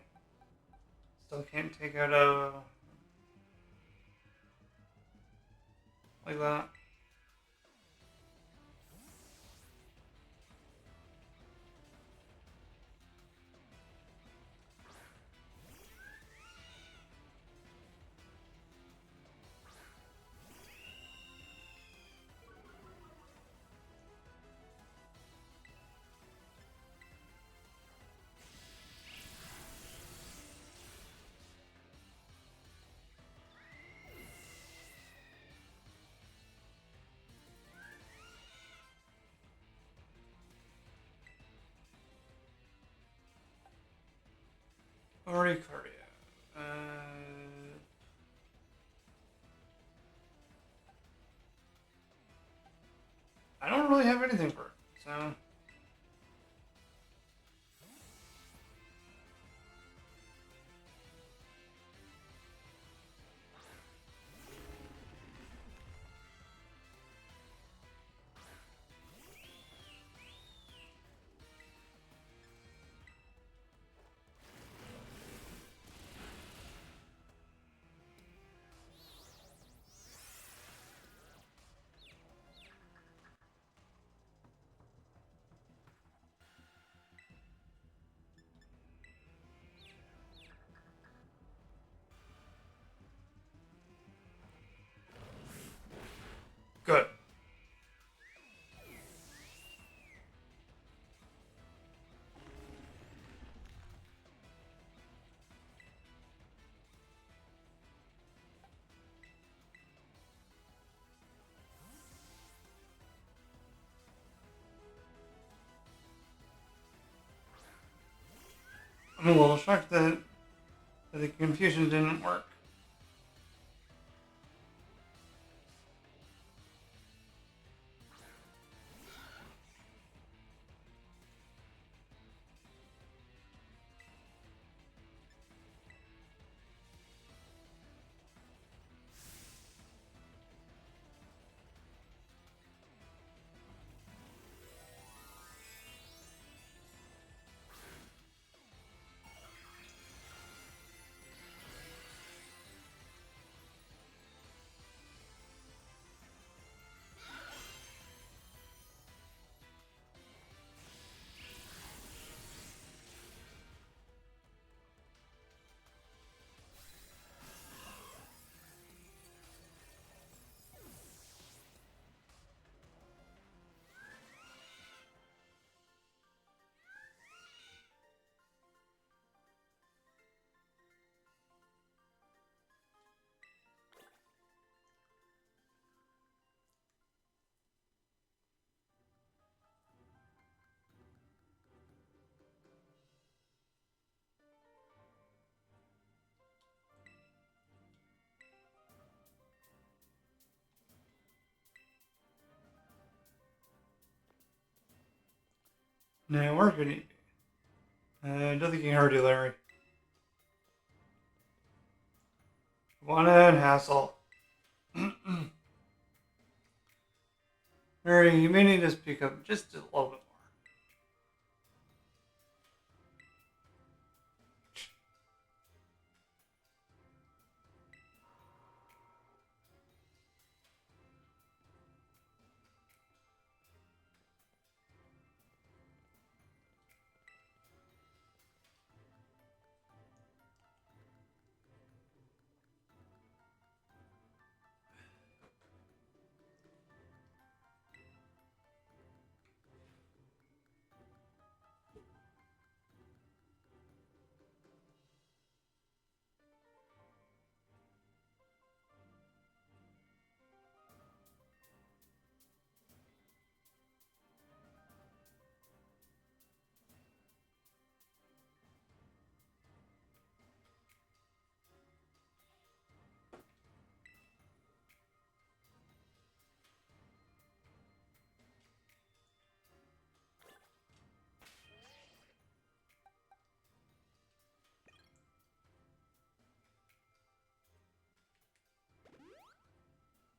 Speaker 1: still can't take out a like that. Oricaria. I don't really have anything for it, so good. I'm a little shocked that the confusion didn't work. Now, where could he be? I don't think he heard you, Larry. Come on in, Hassel. Larry, you may need to speak up just a little bit more.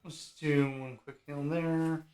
Speaker 1: Let's do one quick heal there.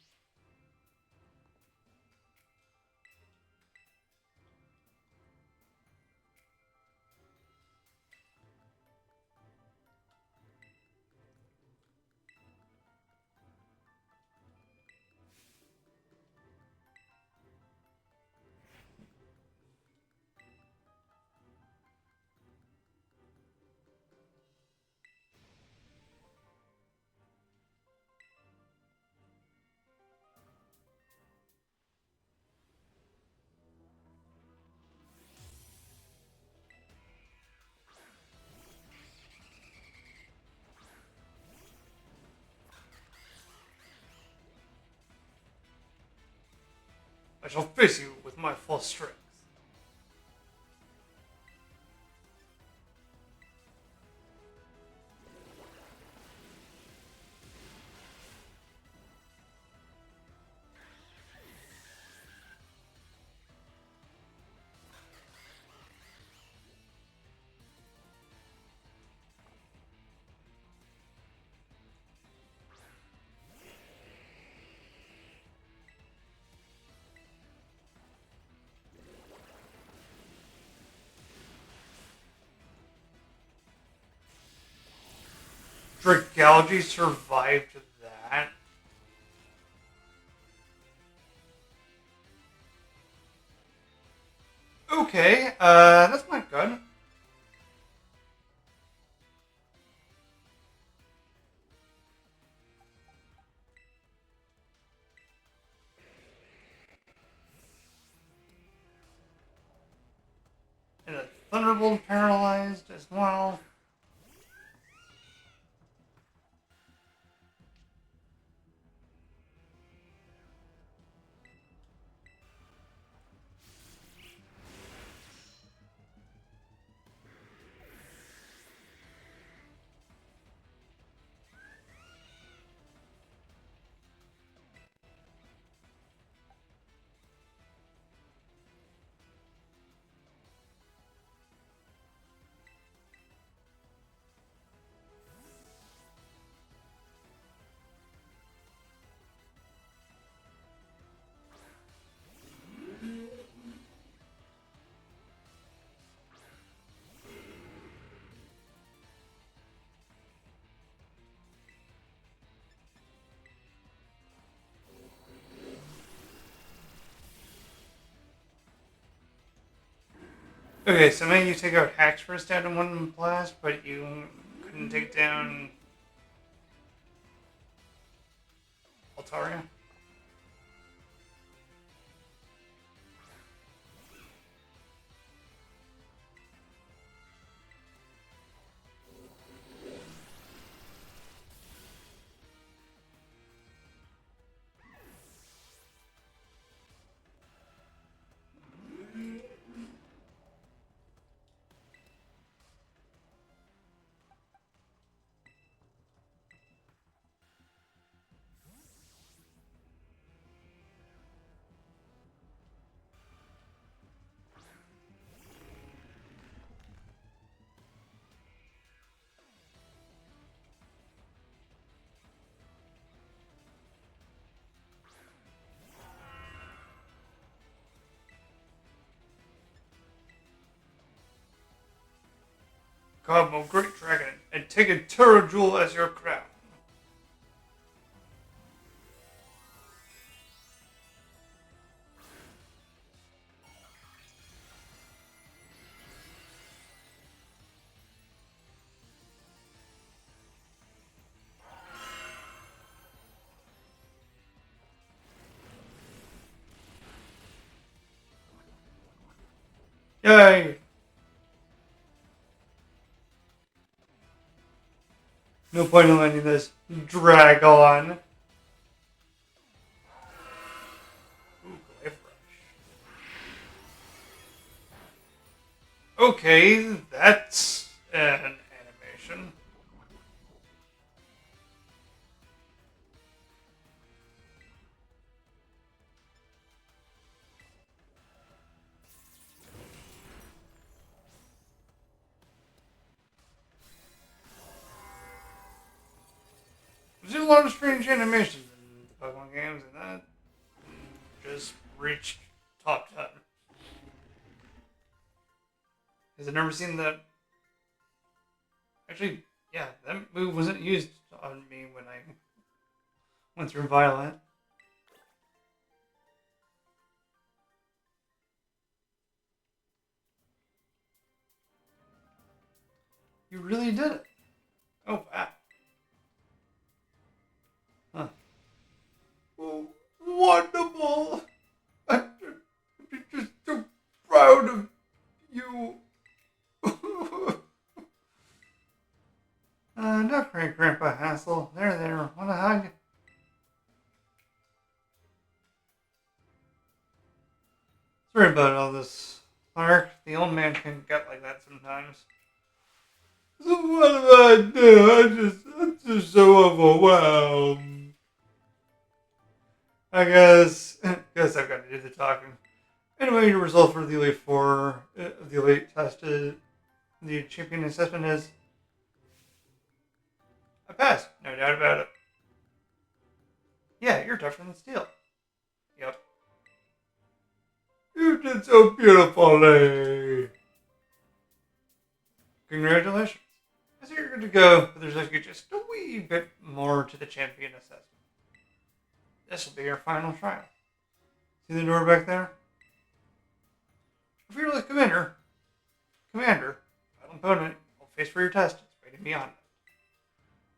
Speaker 1: I shall face you with my full strength. Dragalge survived that. Okay, that's not good. And a Thunderbolt paralyzed as well. Okay, so maybe you take out Hacks first down in one blast, but you couldn't take down Altaria? Cosmo Great Dragon and take a Turo Jewel as your crown. Yay! No point in letting this drag on. Ooh, Clive. Okay, that's an animation. There's a lot of strange animations in the Pokemon games, and that just reached top 10. Has I never seen that? Actually, yeah, that move wasn't used on me when I went through Violet. You really did it. Oh, wow. Huh. Oh, wonderful. I'm just so proud of you. Not great, Grandpa Hassel. There. Want a hug? Sorry about all this, Clark. The old man can get like that sometimes. So what do I do? I'm just so overwhelmed. I guess I've got to do the talking. Anyway, your result for the Elite Four, the Elite Test, the Champion Assessment is I passed. No doubt about it. Yeah, you're tougher than steel. Yep. You did so beautifully. Congratulations. I see you're good to go, but there's actually just a wee bit more to the Champion Assessment. This will be your final trial. See the door back there? Fearless Commander, final opponent, will face for your test. It's waiting beyond it.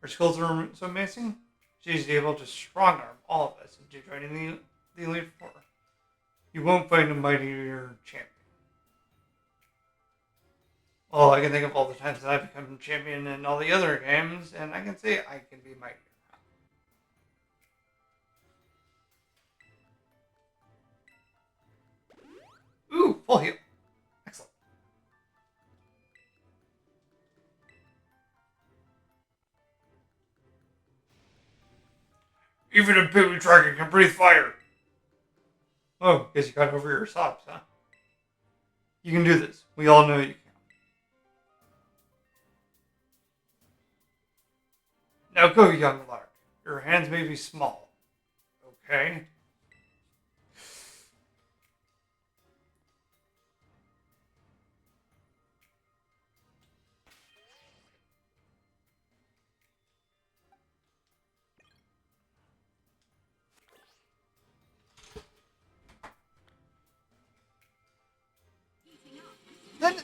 Speaker 1: Her skills are so amazing, she's able to strong arm all of us into joining the Elite Four. You won't find a mightier champion. Well, I can think of all the times that I've become champion in all the other games, and I can say I can be mightier. Ooh, full heal. Excellent. Even a baby dragon can breathe fire. Oh, guess you got over your sobs, huh? You can do this. We all know you can. Now go, young lark. Your hands may be small. Okay? Then...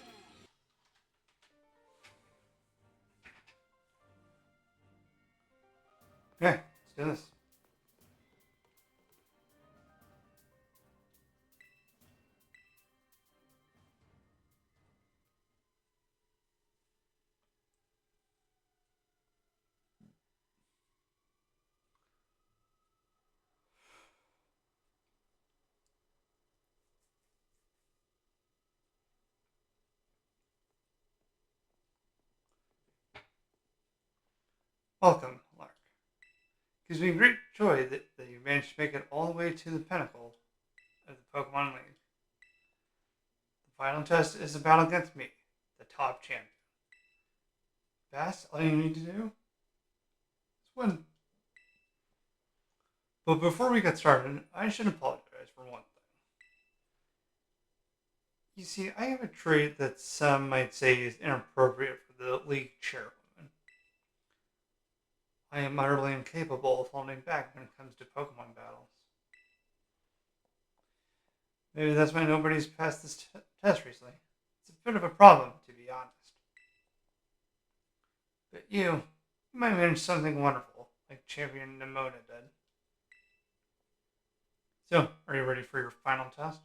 Speaker 1: Okay, let's do this. Welcome, Lark. It gives me great joy that you managed to make it all the way to the pinnacle of the Pokemon League. The final test is a battle against me, the top champion. That's all you need to do is win. But before we get started, I should apologize for one thing. You see, I have a trait that some might say is inappropriate for the League chairwoman. I am utterly incapable of holding back when it comes to Pokemon battles. Maybe that's why nobody's passed this test recently. It's a bit of a problem, to be honest. But you might manage something wonderful, like Champion Nemona did. So, are you ready for your final test?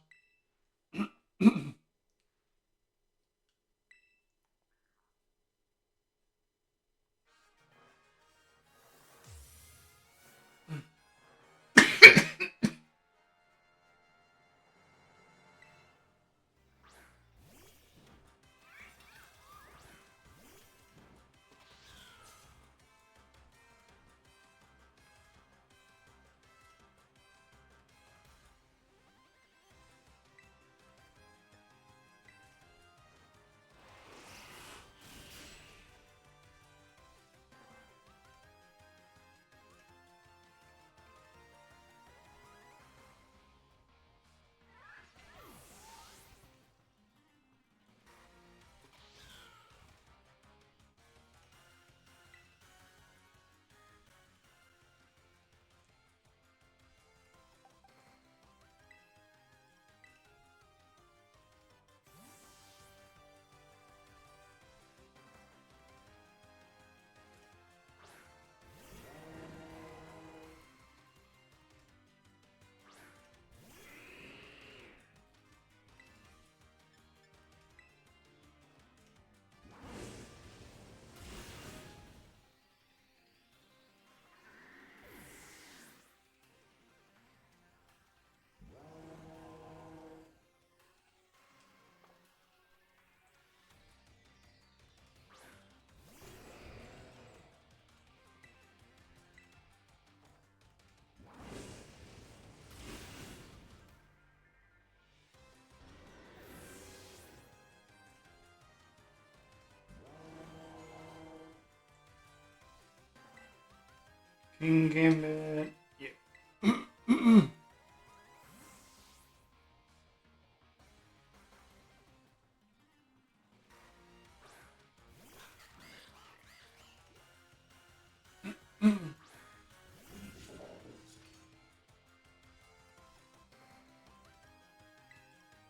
Speaker 1: King Gambit, you.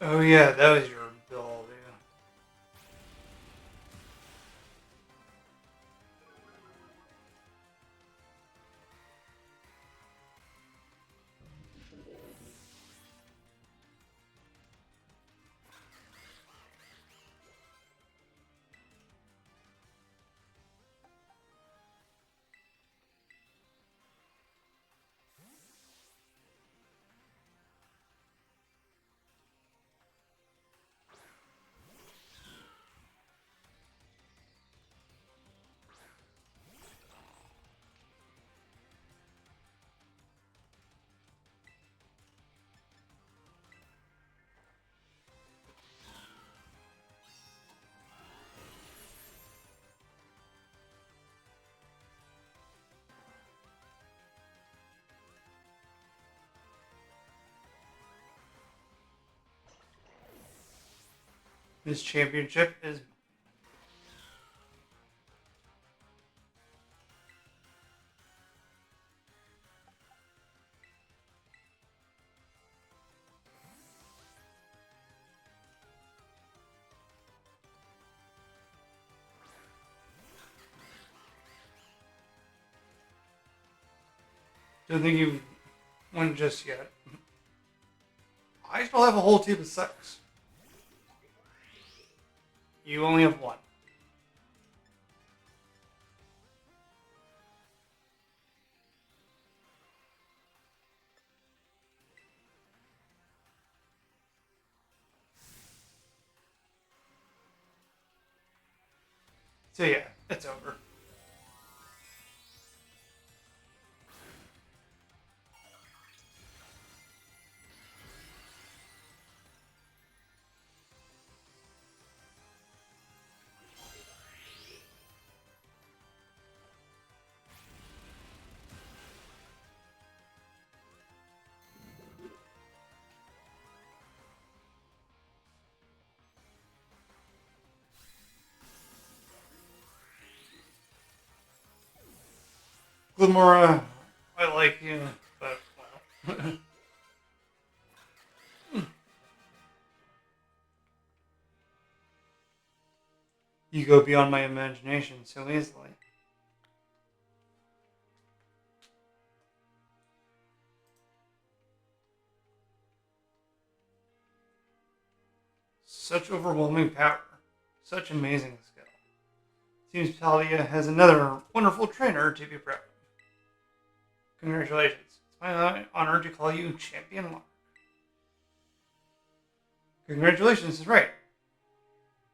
Speaker 1: Oh yeah, that was your build, yeah. This championship is. Don't think you've won just yet. I still have a whole team of 6. You only have 1. So yeah, it's over. Glimora, I like you, but well. You go beyond my imagination so easily. Such overwhelming power. Such amazing skill. Seems Palia has another wonderful trainer to be proud of. Congratulations. It's my honor to call you Champion Lark. Congratulations is right.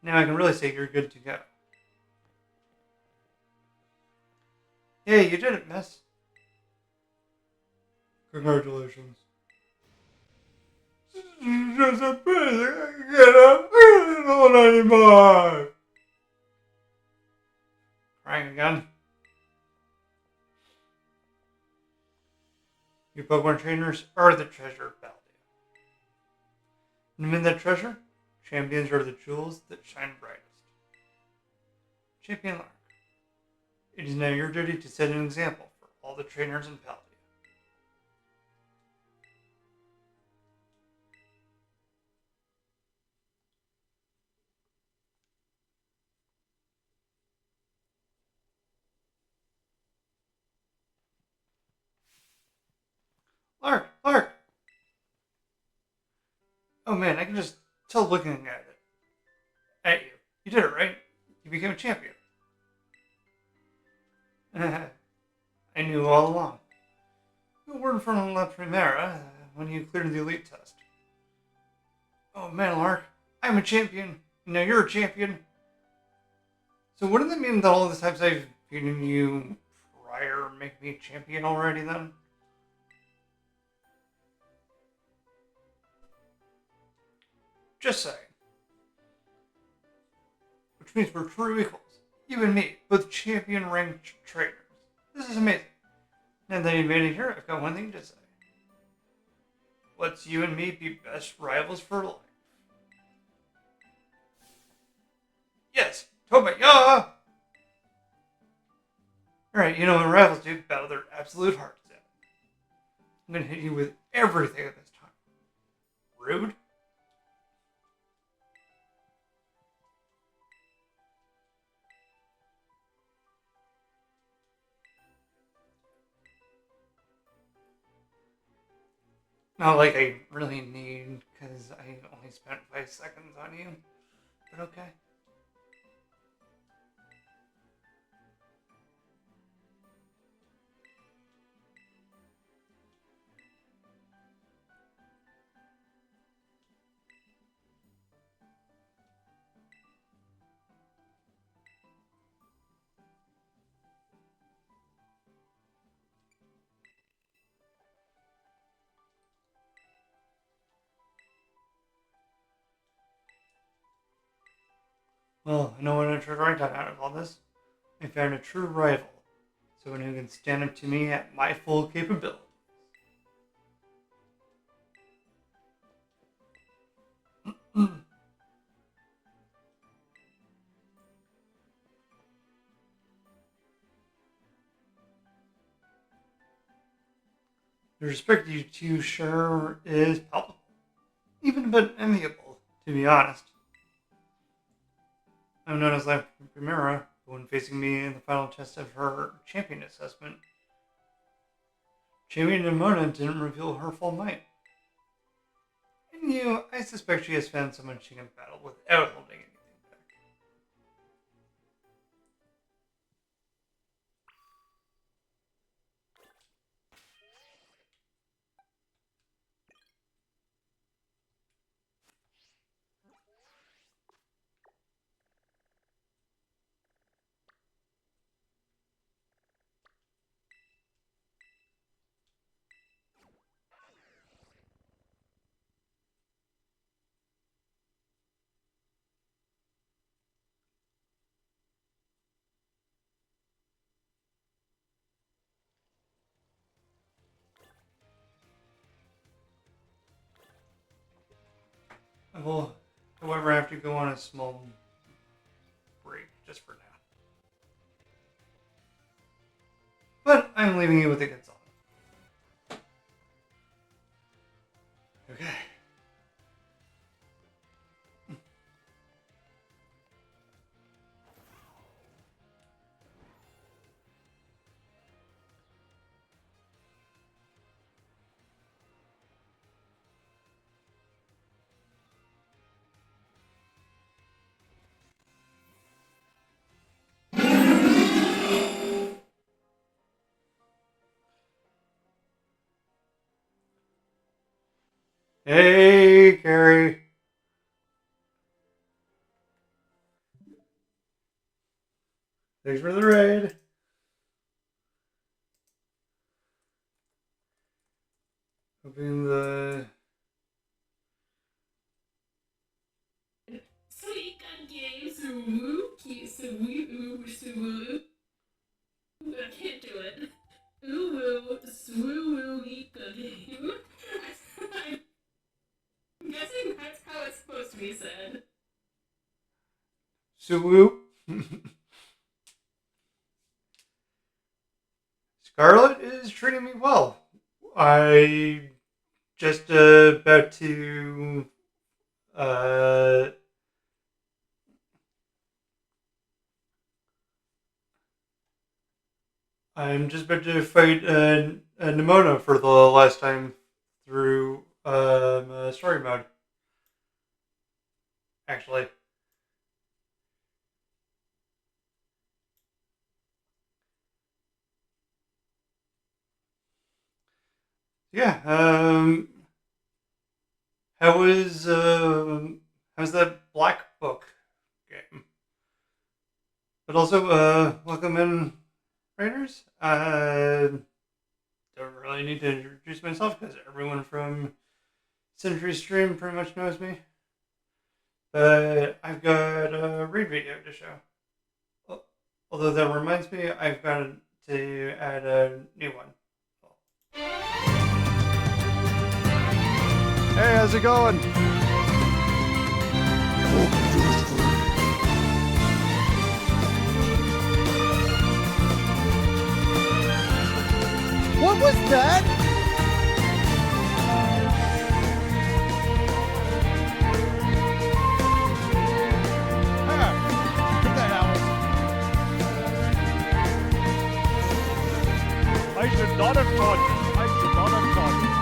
Speaker 1: Now I can really say you're good to go. Hey, you did it, miss. Congratulations. Just a basic, I don't anymore. Crying again. Your Pokemon trainers are the treasure of Baldia. And amid that treasure, champions are the jewels that shine brightest. Champion Lark, it is now your duty to set an example for all the trainers in Baldia. Lark, Lark! Oh man, I can just tell looking at it. At you. You did it, right? You became a champion. I knew all along. You were from La Primera when you cleared the elite test. Oh man, Lark, I'm a champion. Now you're a champion. So wouldn't that mean that all the times I've beaten you prior make me champion already then? Just saying. Which means we're true equals. You and me, both champion ranked trainers. This is amazing. Now that you've made it here, I've got one thing to say. Let's you and me be best rivals for life. Yes, Tobaya! Alright, you know when rivals do battle their absolute hearts out. I'm gonna hit you with everything at this time. Rude? Not like I really need, because I only spent 5 seconds on you. But okay. Well, I know what I tried right out of all this. I found a true rival. Someone who can stand up to me at my full capability. The respect you two share is palpable. Even a bit enviable, to be honest. I'm known as La Primera, the one facing me in the final test of her champion assessment. Champion Nimona didn't reveal her full might. And you, I suspect she has found someone she can battle without holding anything back. I will, however, have to go on a small break just for now. But I'm leaving you with the good song. Okay. Hey, Carrie. Thanks for the raid. Hoping the...
Speaker 2: Sweet game, I can't do it. Ooh, swoo, game. I'm guessing that's how it's supposed to be said.
Speaker 1: Swoop. Scarlet is treating me well. I just about to I'm just about to fight a Nimona for the last time through story mode. Actually, yeah. How was how's that Black Book game? But also, welcome in, Raiders. Don't really need to introduce myself because everyone from Century Stream pretty much knows me. But I've got a raid video to show. Although that reminds me, I've got to add a new one.
Speaker 3: Hey, how's it going? What was that? Get that out. I should not have done this. I should not have done this.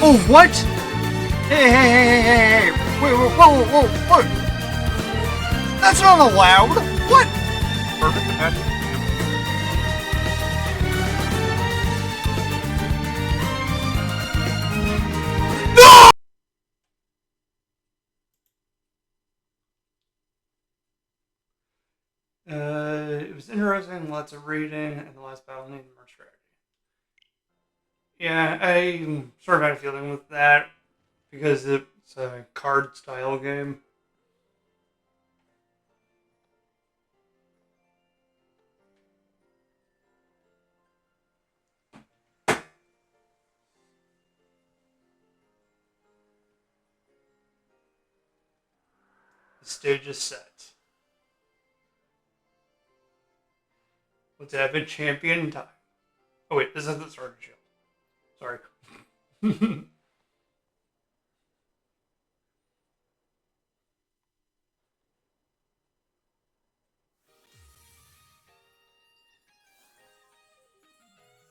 Speaker 1: Oh, what? Hey. Wait, whoa. That's not allowed. What? Perfect match. No! It was interesting, lots of reading, and the last battle needed more strategy. Yeah, I sort of had a feeling with that because it's a card style game. The stage is set. Let's have a champion time. Oh wait, this is the Sword and Shield. Sorry.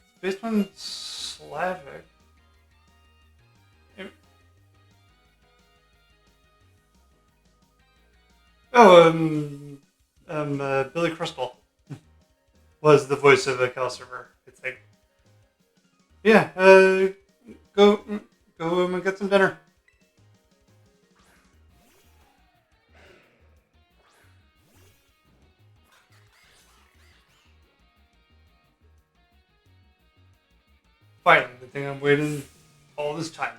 Speaker 1: It's based on Slavic. Billy Crystal was the voice of a Calcifer, I think. Yeah, go and get some dinner. Finally, the thing I'm waiting all this time.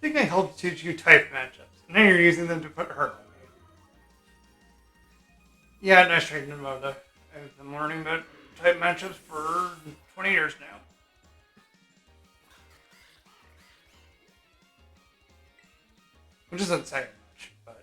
Speaker 1: think I helped teach you type matchups, and now you're using them to put hurt on me. Yeah, nice training about it. I've been learning about type matchups for 20 years now. Which isn't saying much, but...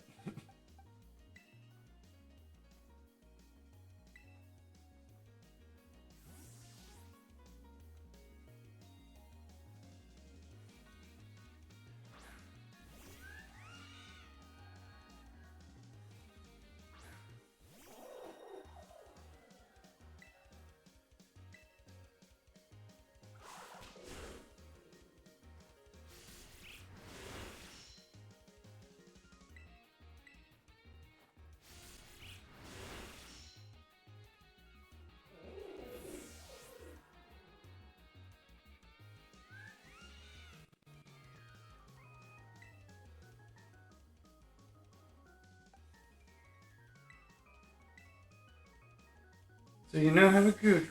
Speaker 1: So you now have a Gudra.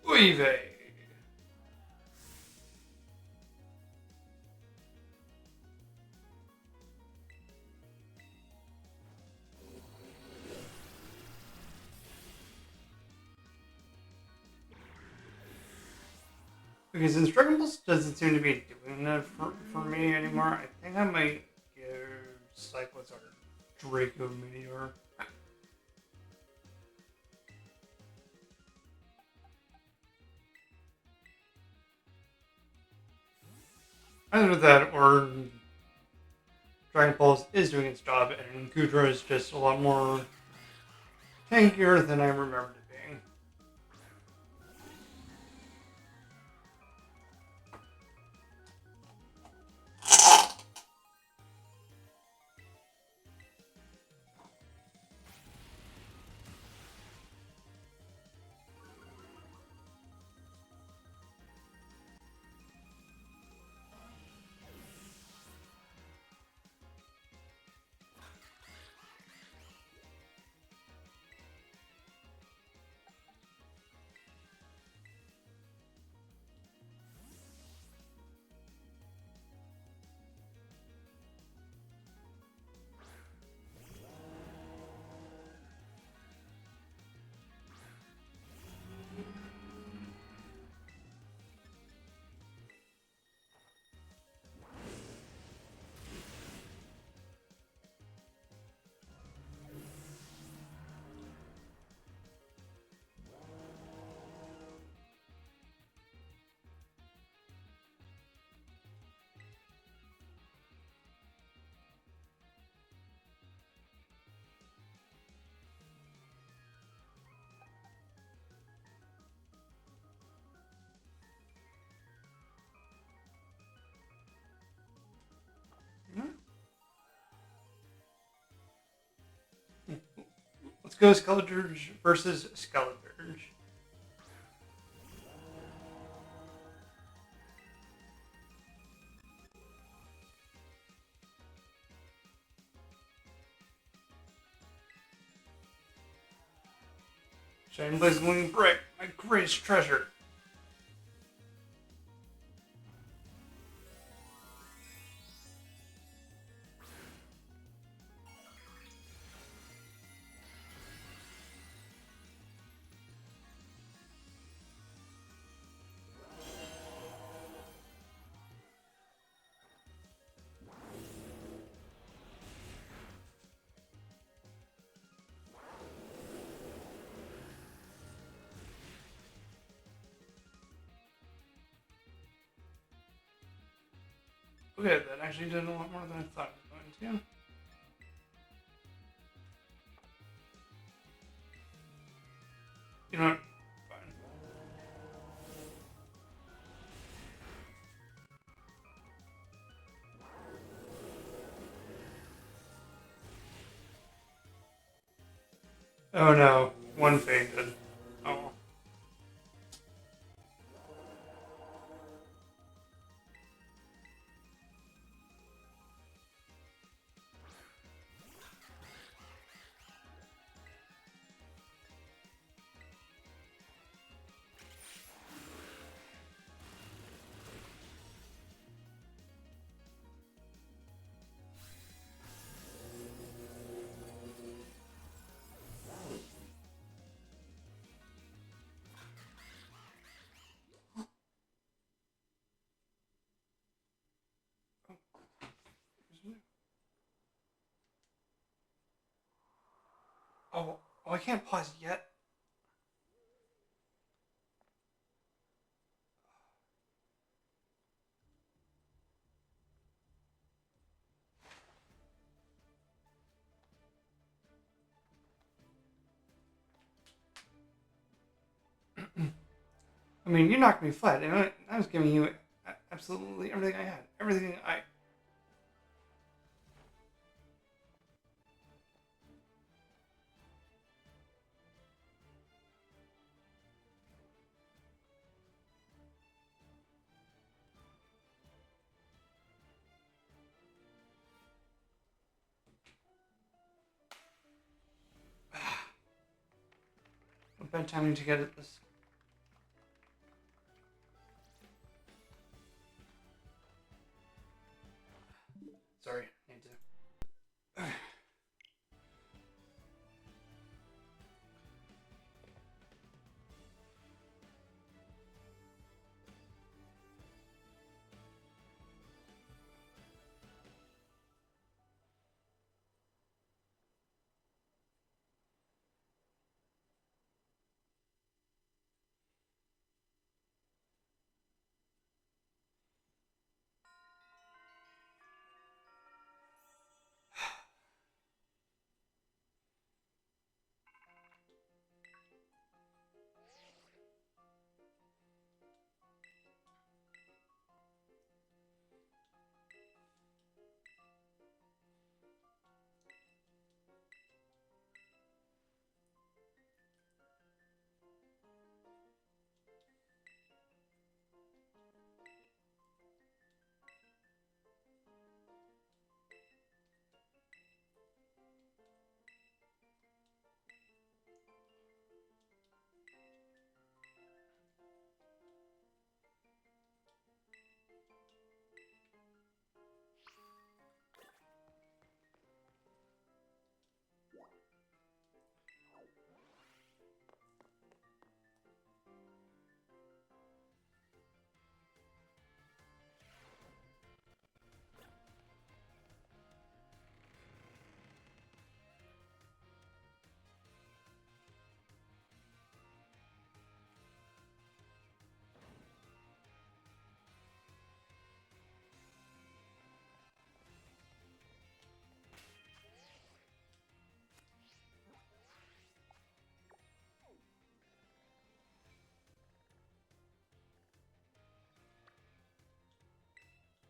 Speaker 1: Uive! Okay, since Dragon Balls doesn't seem to be doing that for me anymore, I think I might give Cyclops or Draco Meteor. Either that or Dragon Balls is doing its job, and Gudra is just a lot more tankier than I remembered it being. Let's go Skeleturge versus Skeleturge. Shine blazing bright, my greatest treasure. Okay, that actually did a lot more than I thought it was going to. You know what? Fine. Oh no, one fainted. Oh. Oh, I can't pause yet. I mean, you knocked me flat, and I was giving you absolutely everything I had. Everything I. What bad timing to get at this. Sorry, need to.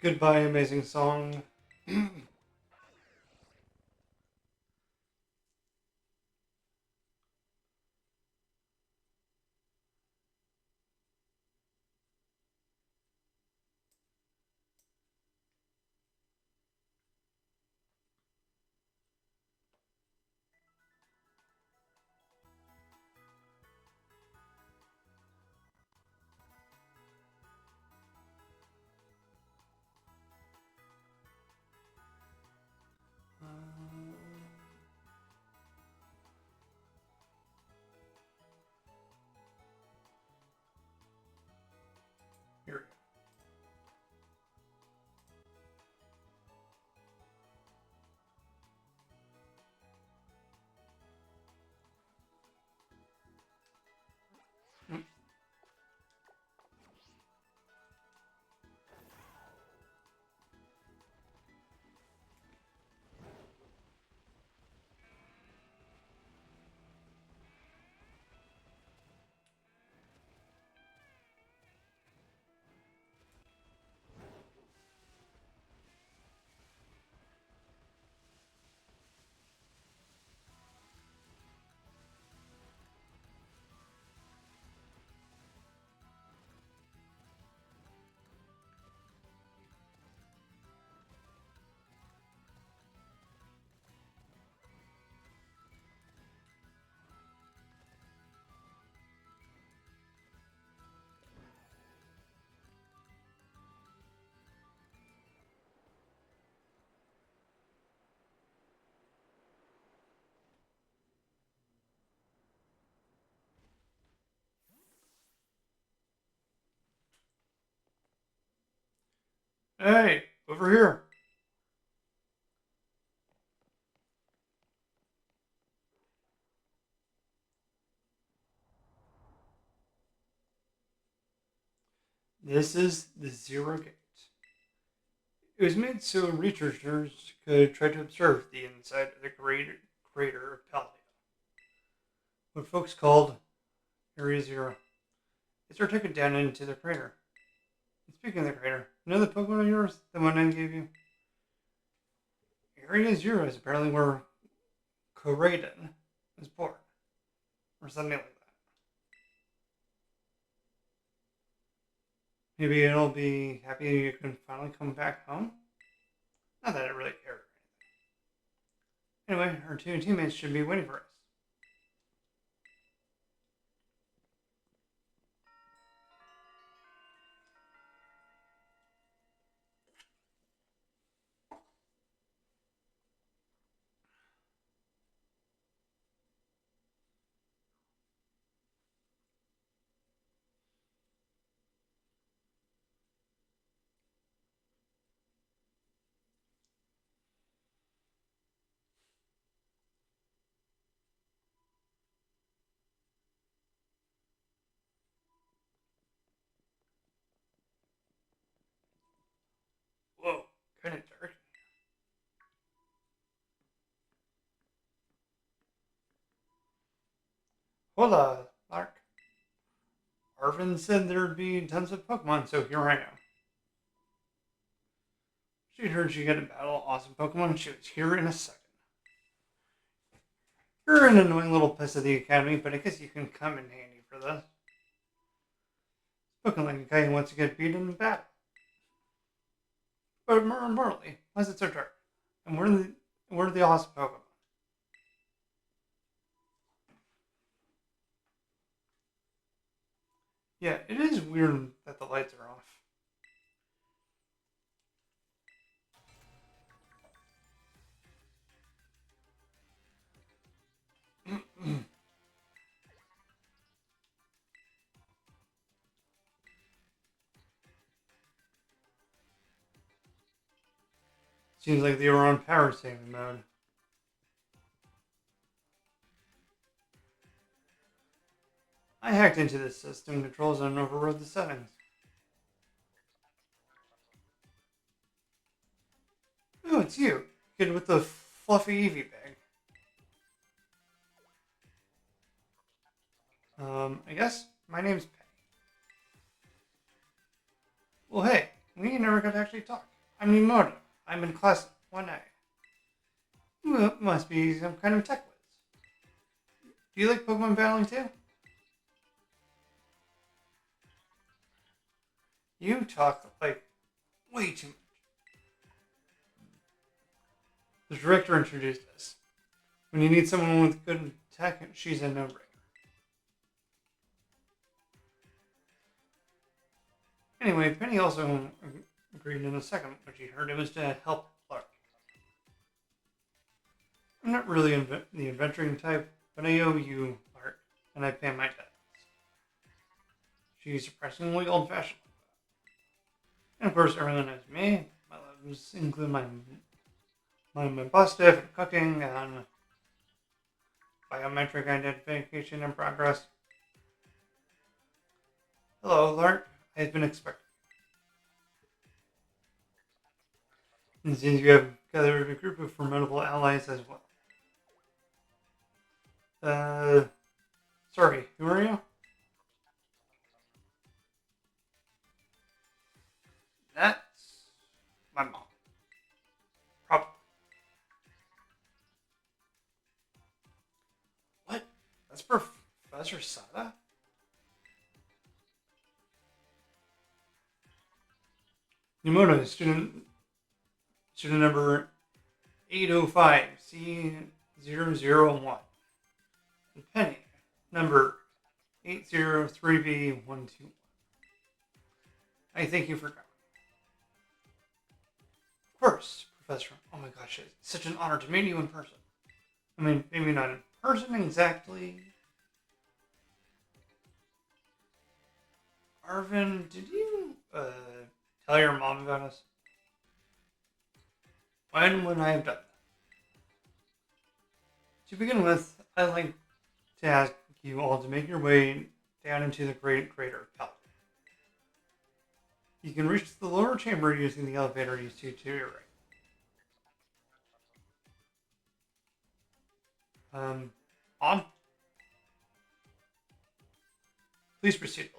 Speaker 1: Goodbye, amazing song. Hey, over here. This is the Zero Gate. It was made so researchers could try to observe the inside of the crater of Paldea, what folks called Area Zero. They start taken down into the crater. And speaking of the crater, you know the Pokemon of yours, the one I gave you? Area Zero is apparently where Koraidon was born, or something like that. Maybe it'll be happy you can finally come back home. Not that I really care. Anyway, our two teammates should be waiting for us. Whoa, kind of dark. Hola, Lark. Arven said there'd be tons of Pokemon, so here I am. She heard you get to battle awesome Pokemon, she was here in a second. You're an annoying little piss of the academy, but I guess you can come in handy for this. Looking like a guy who wants to get beaten in battle. But more importantly, why is it so dark? And where are the awesome Pokemon? Yeah, it is weird that the lights are off. Seems like they were on power saving mode. I hacked into the system controls and overrode the settings. Oh, it's you, kid with the fluffy Eevee bag. I guess my name's Penny. Well, hey, we never got to actually talk. I'm Nimoto. I'm in class 1A. You must be some kind of tech whiz. Do you like Pokemon battling too? You talk like way too much. The director introduced us. When you need someone with good tech, she's a no-brainer. Anyway, Penny also agreed in a second when she heard it was to help Clark. I'm not really the adventuring type, but I owe you, Clark, and I pay my debts. She's surprisingly old-fashioned. And of course, everyone knows me. My loves include my positive and cooking and biometric identification in progress. Hello, Lark. I've been expecting. And it seems you have gathered a group of formidable allies as well. Sorry, who are you? That's my mom. Probably. What? That's Professor Sada? Nimoto, student number 805C001. And Penny, number 803B121. I thank you for coming. Of course, Professor. Oh my gosh, it's such an honor to meet you in person. I mean, maybe not in person exactly. Arven, did you tell your mom about us? when I have done that. To begin with, I'd like to ask you all to make your way down into the great crater of Paladin. You can reach the lower chamber using the elevator you see to your right. On. Please proceed.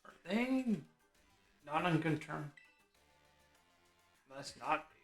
Speaker 1: Are they not on good terms? Must not be.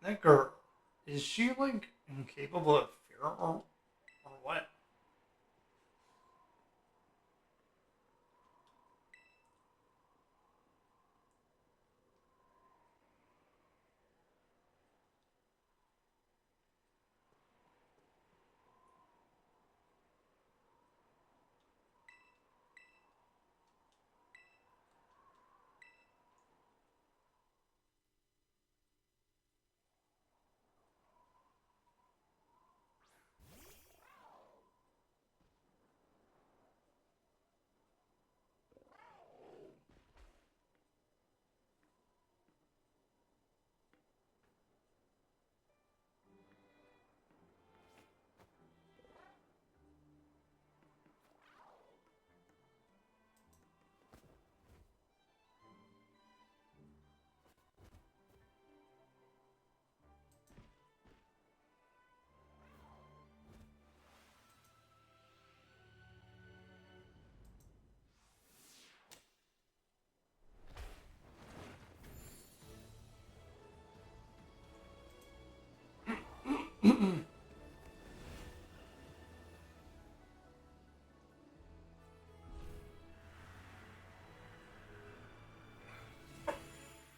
Speaker 1: That girl, is she like incapable of fear or what?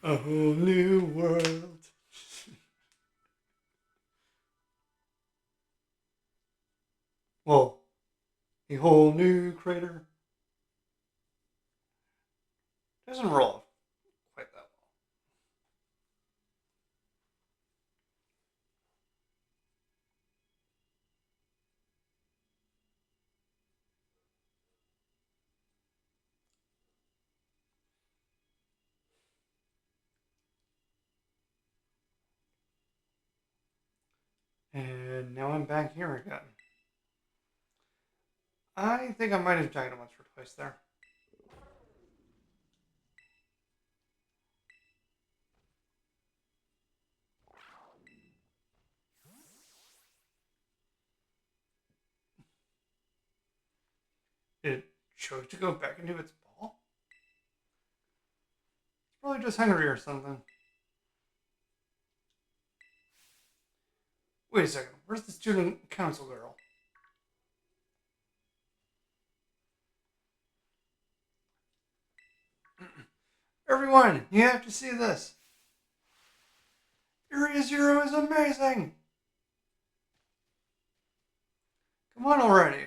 Speaker 1: A whole new world. Well, a whole new crater. Doesn't roll off quite that well. And now I'm back here again. I think I might have died once or twice there. It chose to go back into its ball? It's probably just hungry or something. Wait a second, where's the student council girl? Everyone, you have to see this. Area Zero is amazing! Come on already.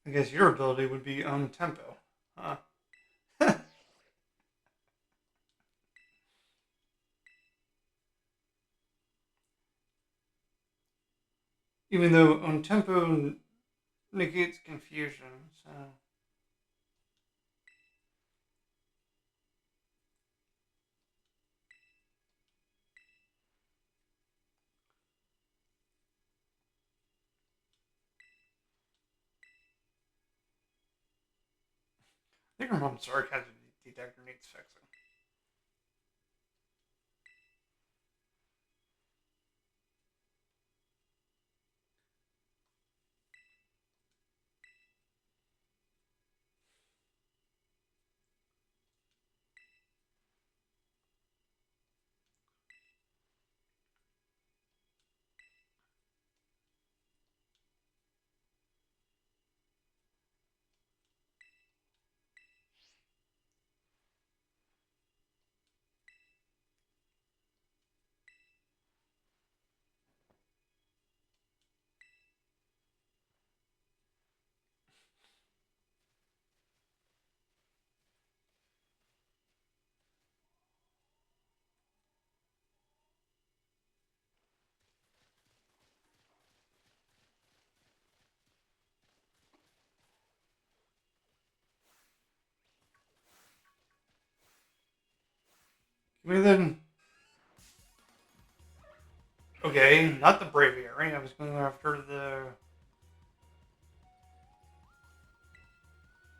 Speaker 1: I guess your ability would be on tempo, huh? Even though on tempo negates confusion, so. I think her mom's sarcasm detector needs fixing. Give me the... Okay, not the Braviary. I was going after the...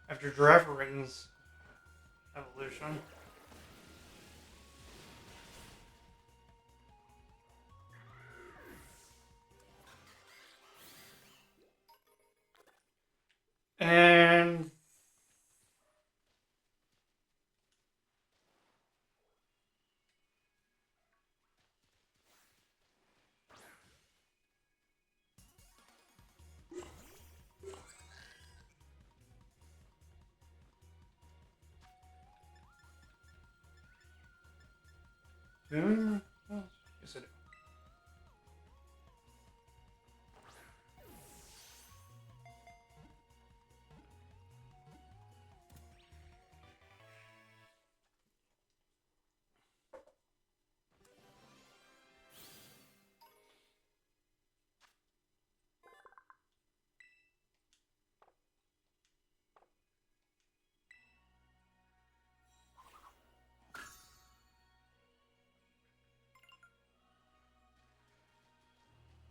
Speaker 1: After Girafferin's evolution. And... Yes, I do.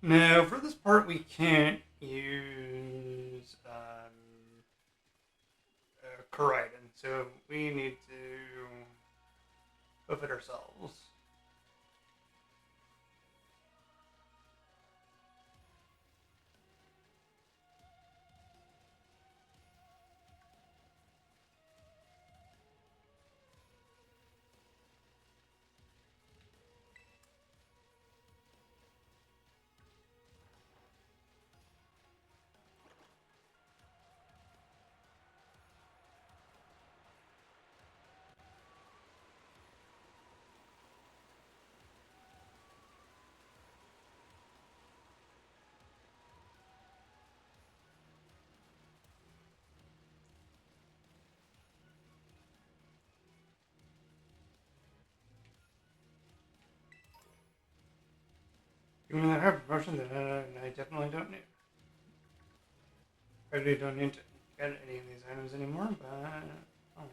Speaker 1: Now, for this part, we can't use Koraidon, so we need to hoof it ourselves. Give me that high promotion that I definitely don't need. I really don't need to get any of these items anymore, but... Oh.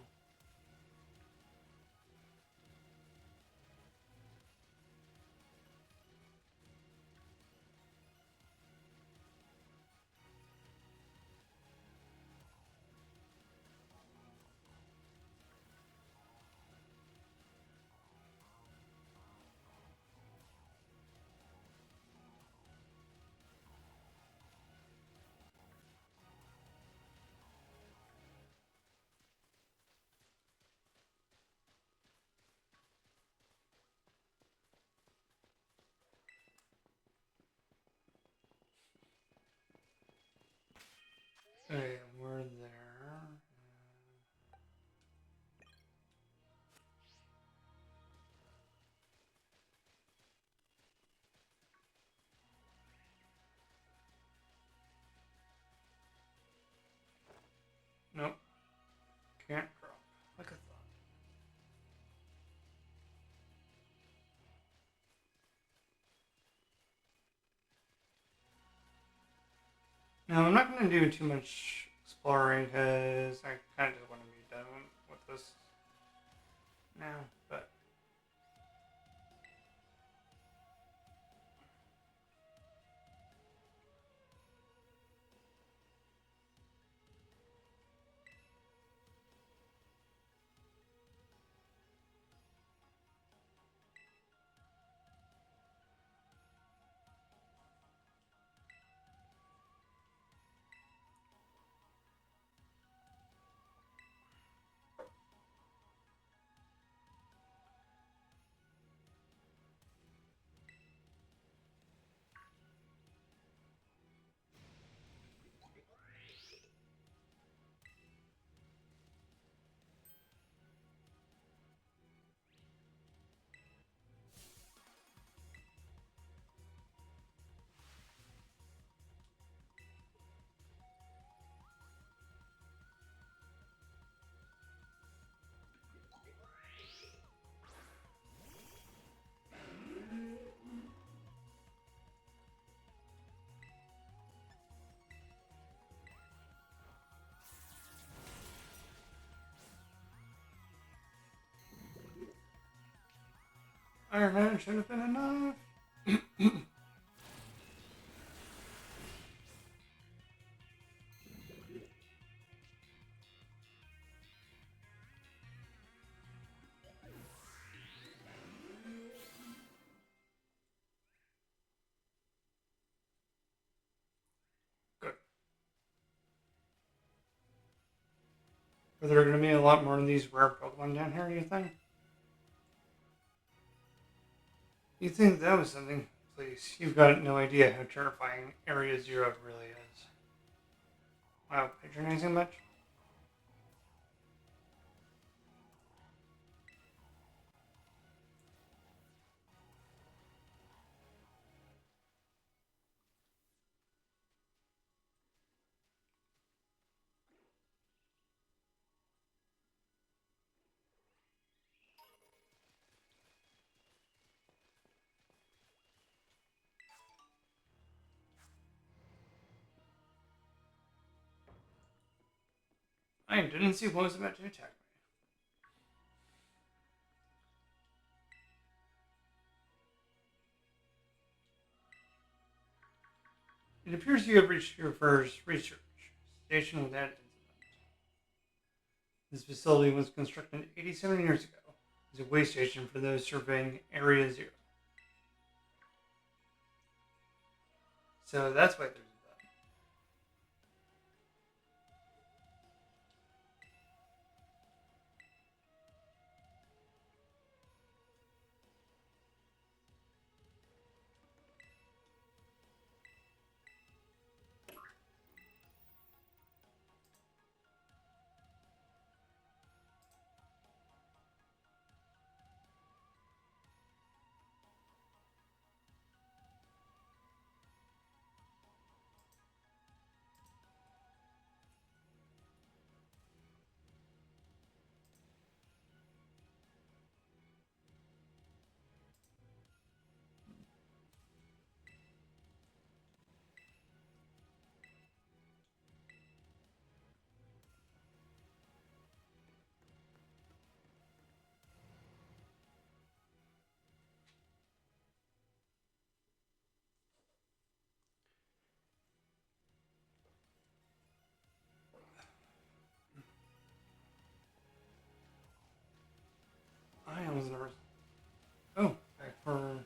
Speaker 1: Okay, we're there. Nope, can't drop. Like I thought. Now, I'm not going to do too much exploring because I kind of just want to be done with this now, but... Iron Man should have been enough. Good. Are there going to be a lot more of these rare Pokemon down here, you think? You think that was something? Please, you've got no idea how terrifying Area Zero really is. Wow, patronizing much? I didn't see what was about to attack me. It appears you have reached your first research station without incident. This facility was constructed 87 years ago as a way station for those surveying Area Zero. So that's why there's a button. I was nervous. Oh, back for.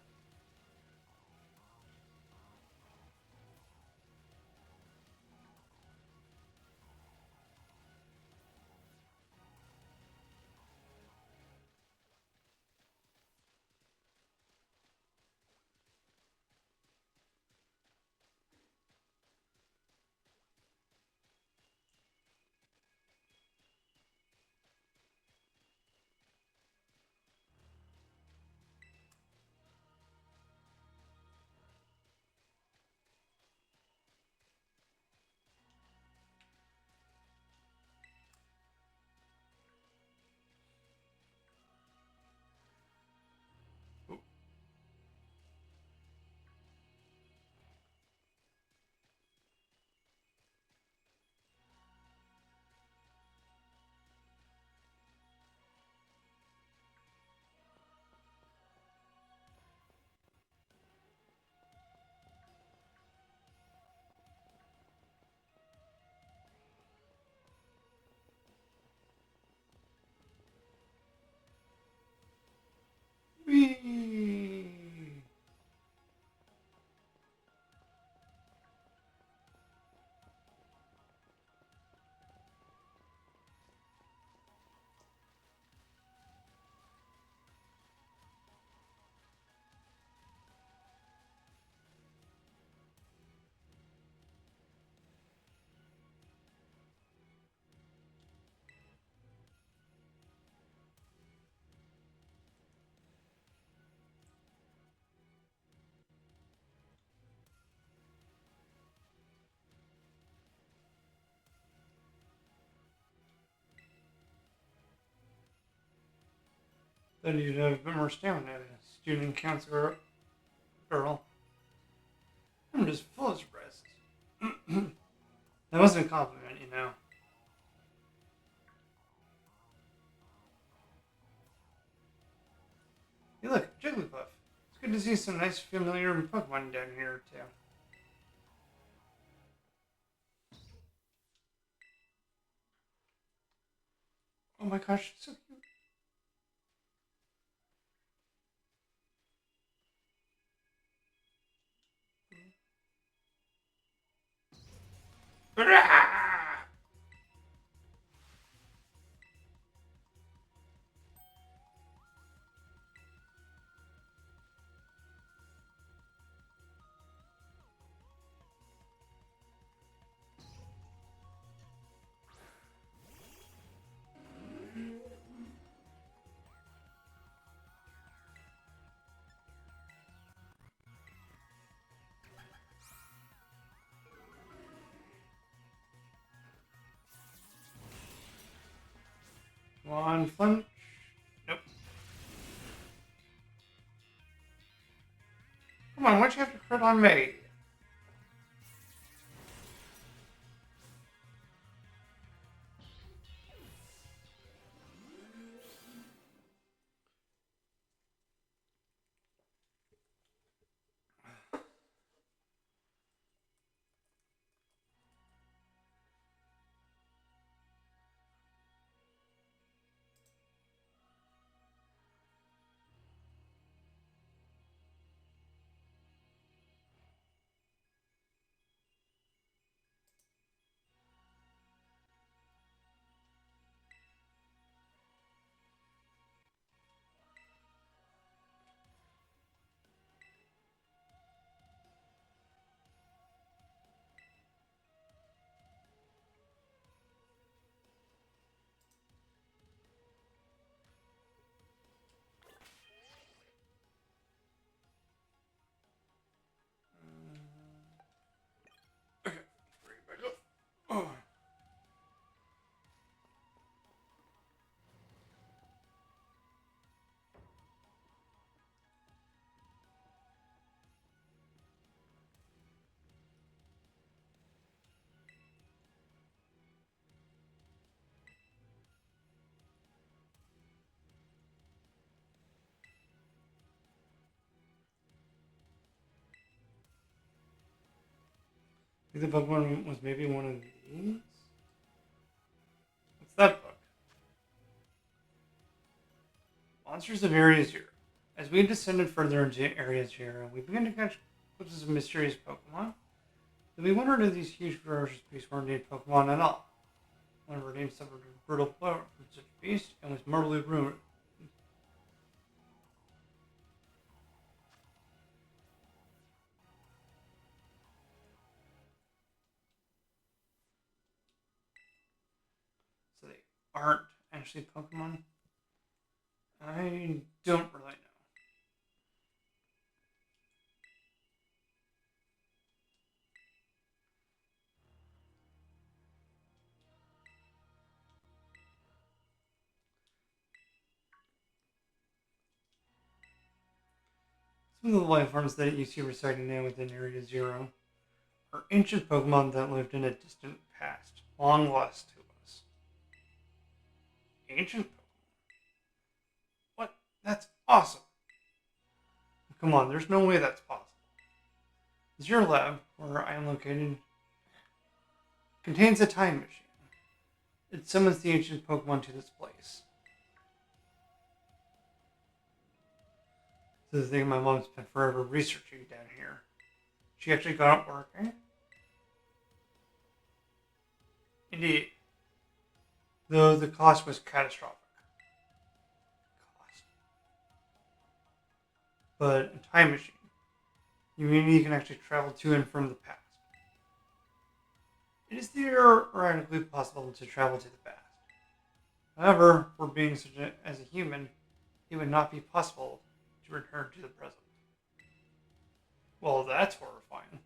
Speaker 1: Whee! Then you'd have a bit more stamina, student counselor girl. I'm just full of surprises. That wasn't a compliment, you know. Hey look, Jigglypuff. It's good to see some nice familiar Pokemon down here too. Oh my gosh, it's so cute. Come on, Flint. Nope. Come on, why'd you have to crit on me? Okay, bring it back up. Oh. I think the Pokemon was maybe one of these? What's that book? Monsters of Area Zero. As we descended further into Area Zero, we began to catch glimpses of mysterious Pokemon. Then we wondered if these huge ferocious beasts weren't named Pokemon at all. One of our names suffered a brutal blow from such a beast and was mortally ruined. So they aren't actually Pokemon? I don't really know. Some of the life forms that you see residing now within Area Zero are ancient Pokemon that lived in a distant past, long lost to us. Ancient Pokemon? What? That's awesome! Come on, there's no way that's possible. The Zero Lab, where I am located, contains a time machine. It summons the ancient Pokemon to this place. This is the thing my mom spent forever researching down here. She actually got it working. Indeed. Though the cost was catastrophic. But a time machine. You mean you can actually travel to and from the past. It is theoretically possible to travel to the past. However, for being as a human, it would not be possible to return to the present. Well, that's horrifying.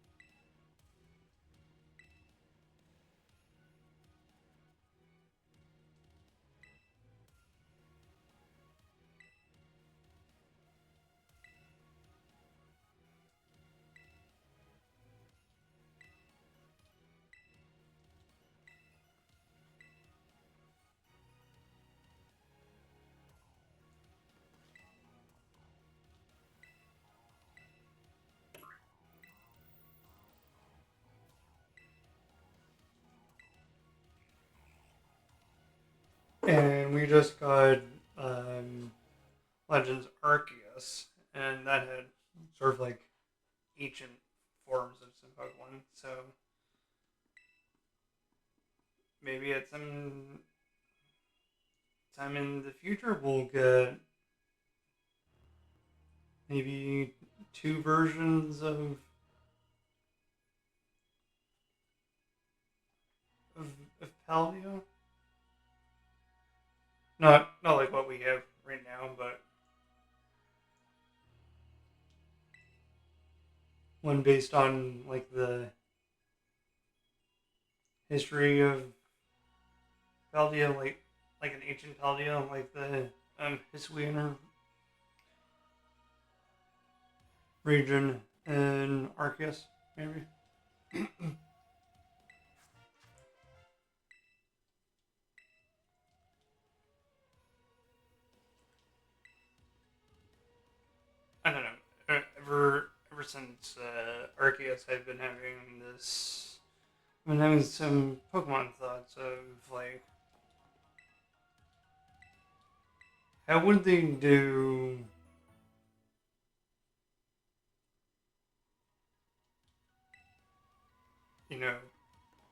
Speaker 1: And we just got Legends Arceus, and that had sort of like ancient forms of some Pokemon. So maybe at some time in the future we'll get maybe 2 versions of Paldea. Not like what we have right now, but one based on like the history of Paldea, like an ancient Paldea, like the Hisuian region in Arceus, maybe. I don't know. Ever since Arceus, I've been having some Pokemon thoughts of like, how would they do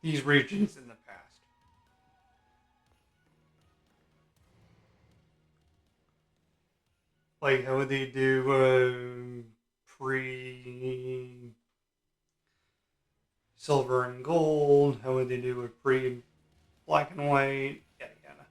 Speaker 1: these regions in the past? Like, how would they do pre silver and gold? How would they do a pre black and white? Yada yada.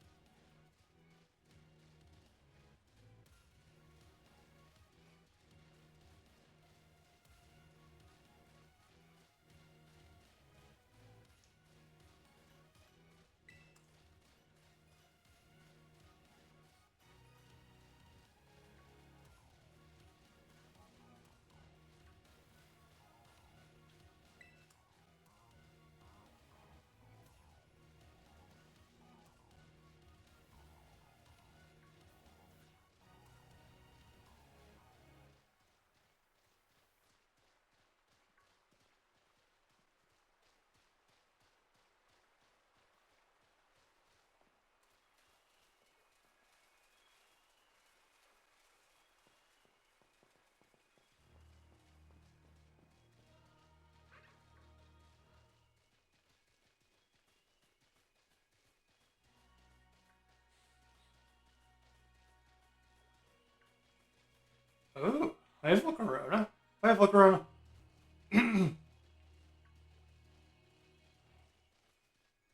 Speaker 1: Oh, I have Volcarona. I have Volcarona.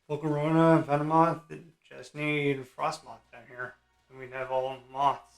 Speaker 1: Volcarona, Venomoth, just need Frostmoth down here. And we'd have all moths.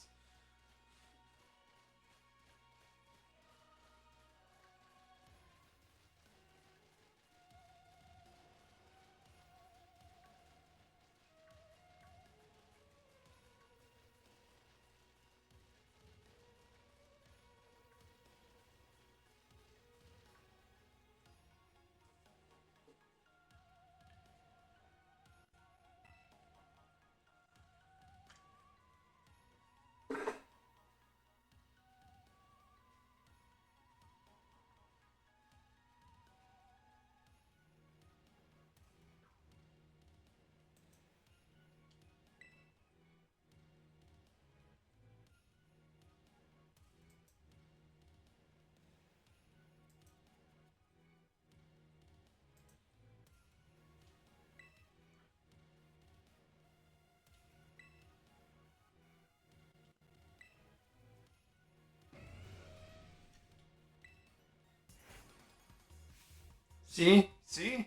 Speaker 1: See? See?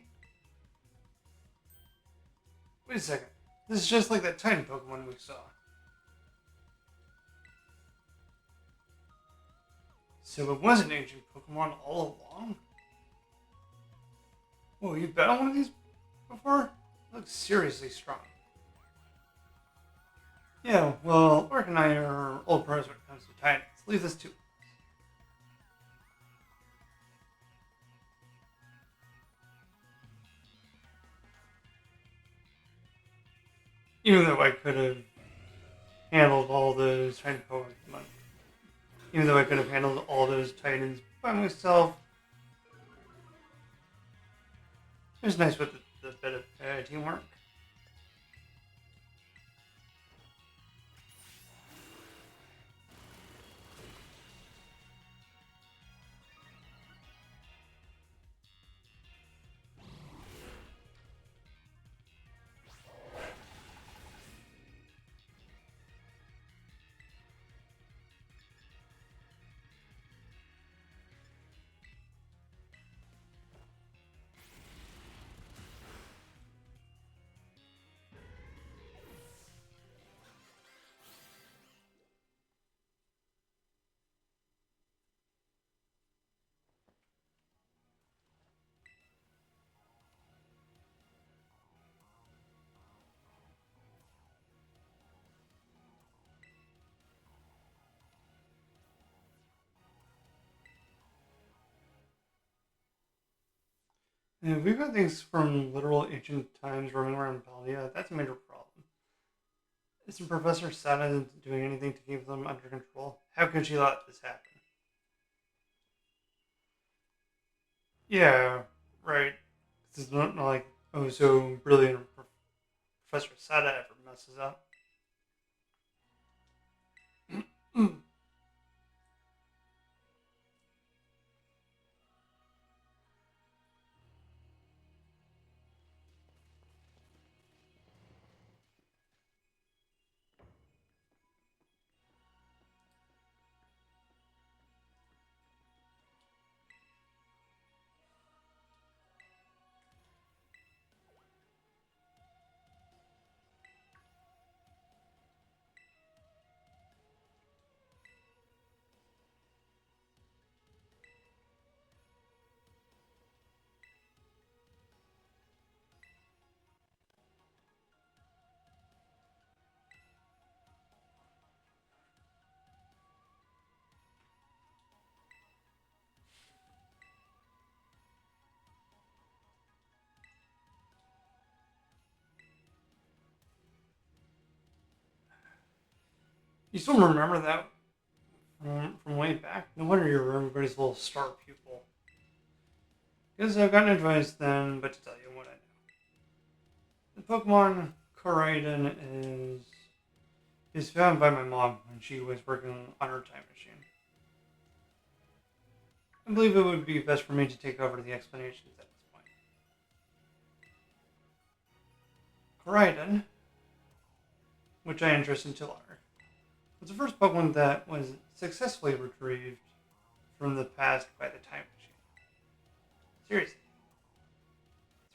Speaker 1: Wait a second. This is just like that Titan Pokemon we saw. So it was an ancient Pokemon all along? Whoa, you've battled one of these before? It looks seriously strong. Yeah, well, Orc and I are old pros when it comes to Titans. Leave this to us. Even though I could have handled all those Titan Pokemon. Even though I could have handled all those Titans by myself. It was nice with the bit of teamwork. And if we've got things from literal ancient times roaming around Paldea, that's a major problem. Isn't Professor Sada doing anything to keep them under control? How could she let this happen? Yeah, right. This is not like, oh, so brilliant Professor Sada ever messes up. You still remember that from way back? No wonder you're everybody's little star pupil. Guess I've gotten advice then, but to tell you what I know. The Pokemon Koraidon is found by my mom when she was working on her time machine. I believe it would be best for me to take over the explanations at this point. Koraidon, which I interest in to learn, was the first Pokemon that was successfully retrieved from the past by the time machine. Seriously.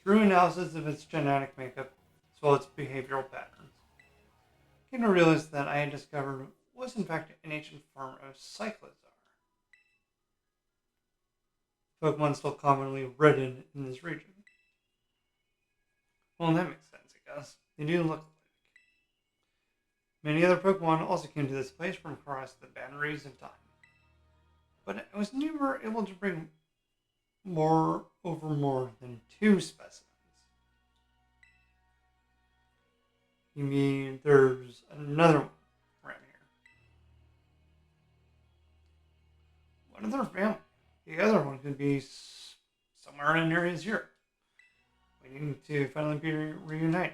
Speaker 1: Through analysis of its genetic makeup, as well as its behavioral patterns, I came to realize that I had discovered was in fact an ancient form of Cyclizar. Pokemon still commonly ridden in this region. Well, that makes sense, I guess. They do look alike. Many other Pokemon also came to this place from across the boundaries of time. But I was never able to bring more than 2 specimens. You mean there's another one around here? What other family? The other one could be somewhere in areas Europe, waiting to finally be reunited.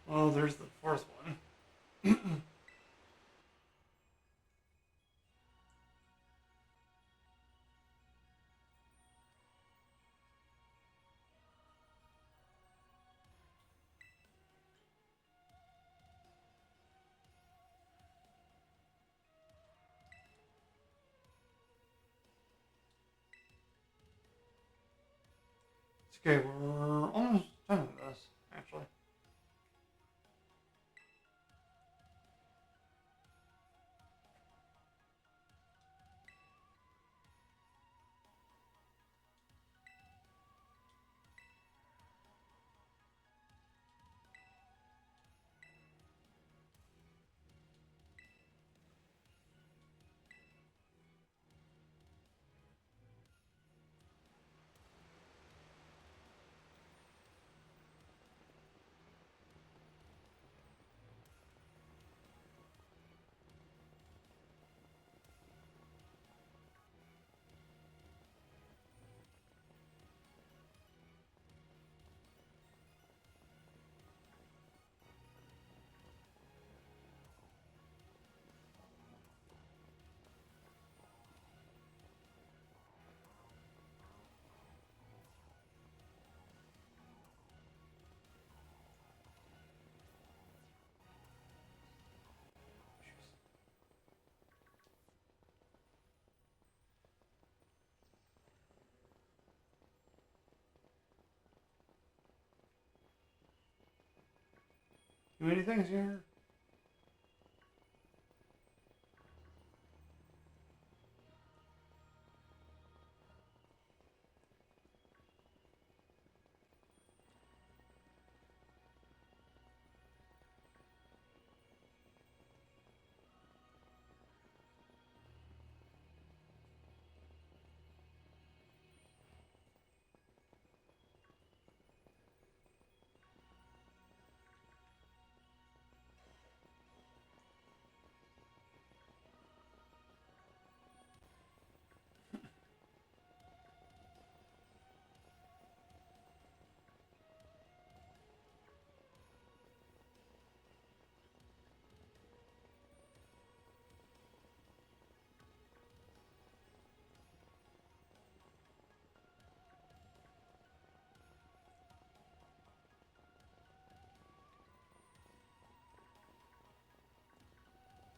Speaker 1: Well, there's the 4th one. Okay, we're almost done with this, actually. Too many things here.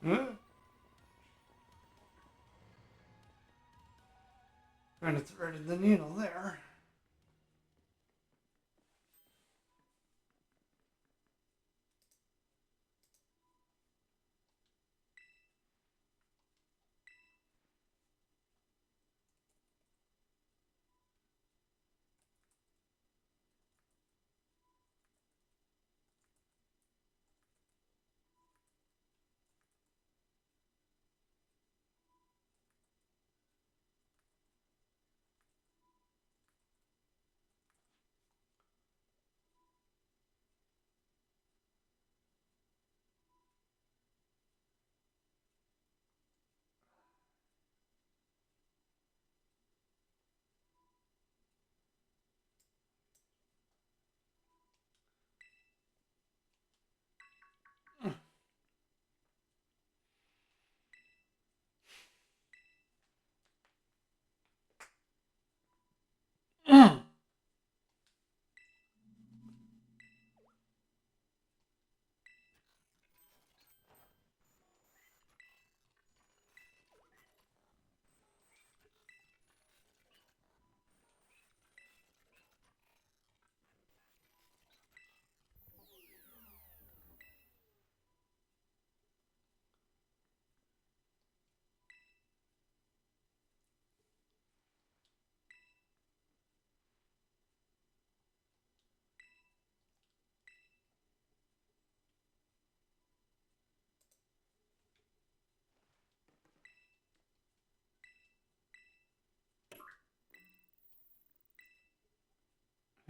Speaker 1: Huh? Trying to thread the needle there.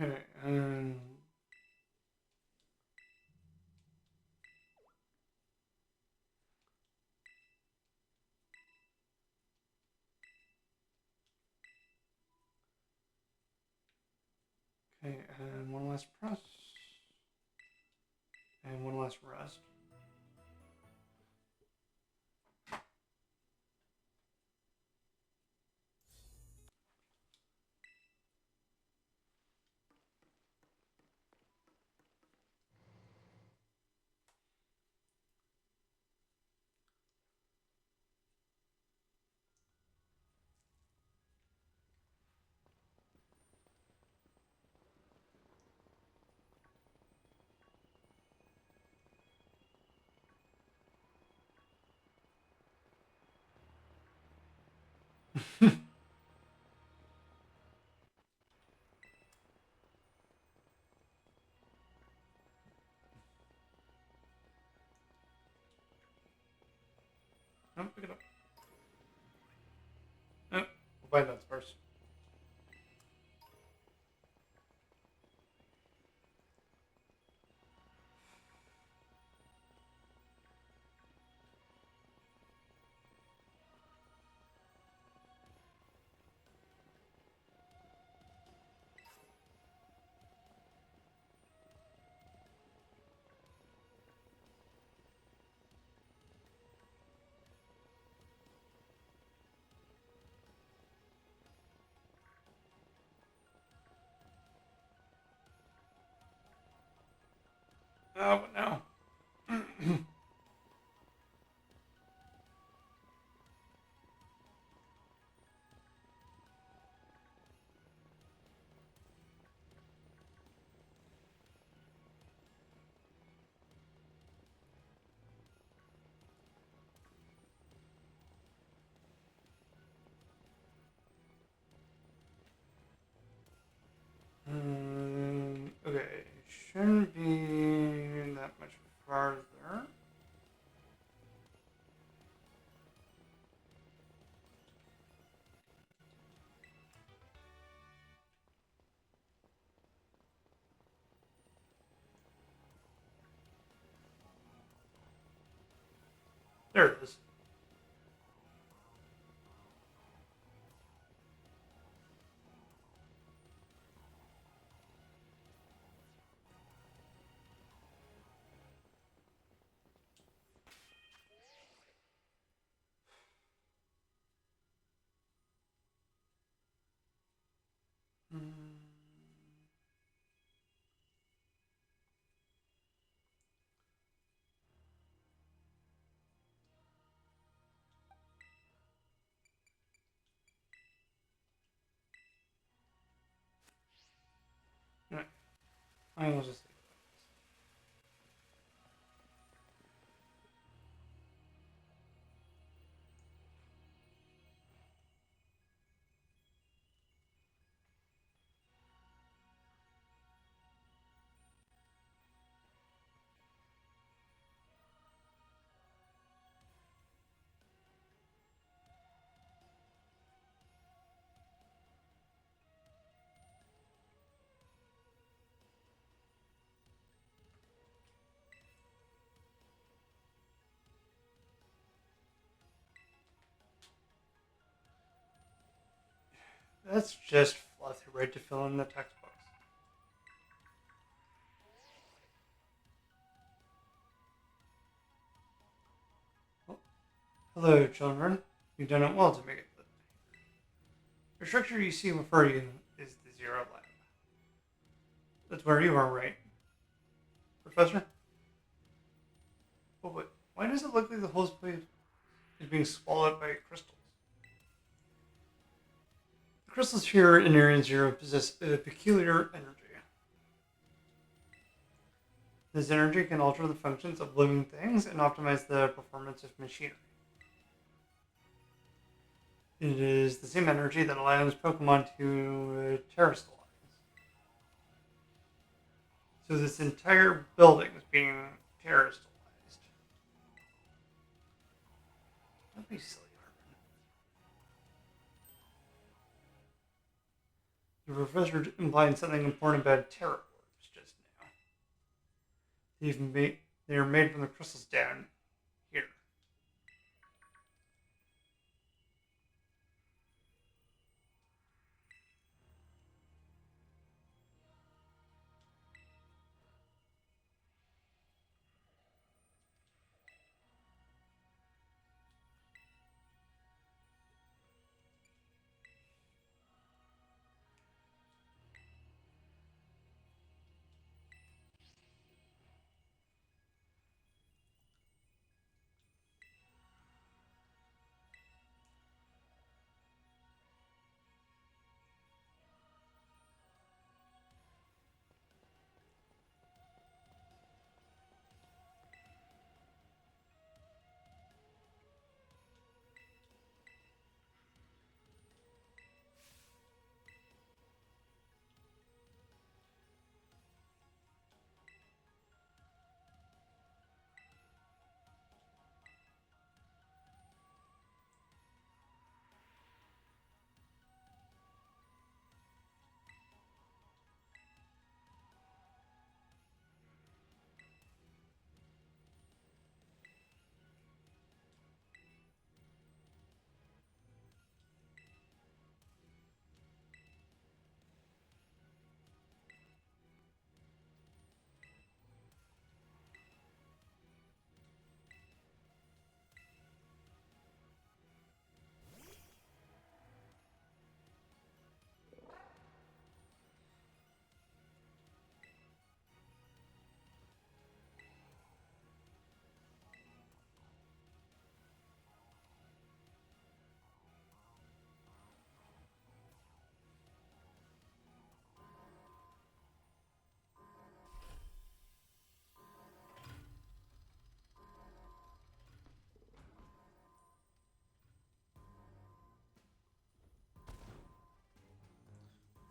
Speaker 1: Okay, and one last press. And one last rest. No, pick it up. No, we'll find out first. Oh, what now? Okay, shouldn't be that much farther. There it is. Mm, right. I will just. That's just fluffy, right to fill in the text box. Well, hello, children. You've done it well to make it. The structure you see before you is the Zero Lab. That's where you are, right, Professor? Oh, but why does it look like the whole place is being swallowed by crystals? The crystals here in Area Zero possess a peculiar energy. This energy can alter the functions of living things and optimize the performance of machinery. It is the same energy that allows Pokemon to terrestrialize. So this entire building is being terrestrialized. Don't be silly, Arven. The professor implied something important about terror orbs just now. They are made from the crystals down here.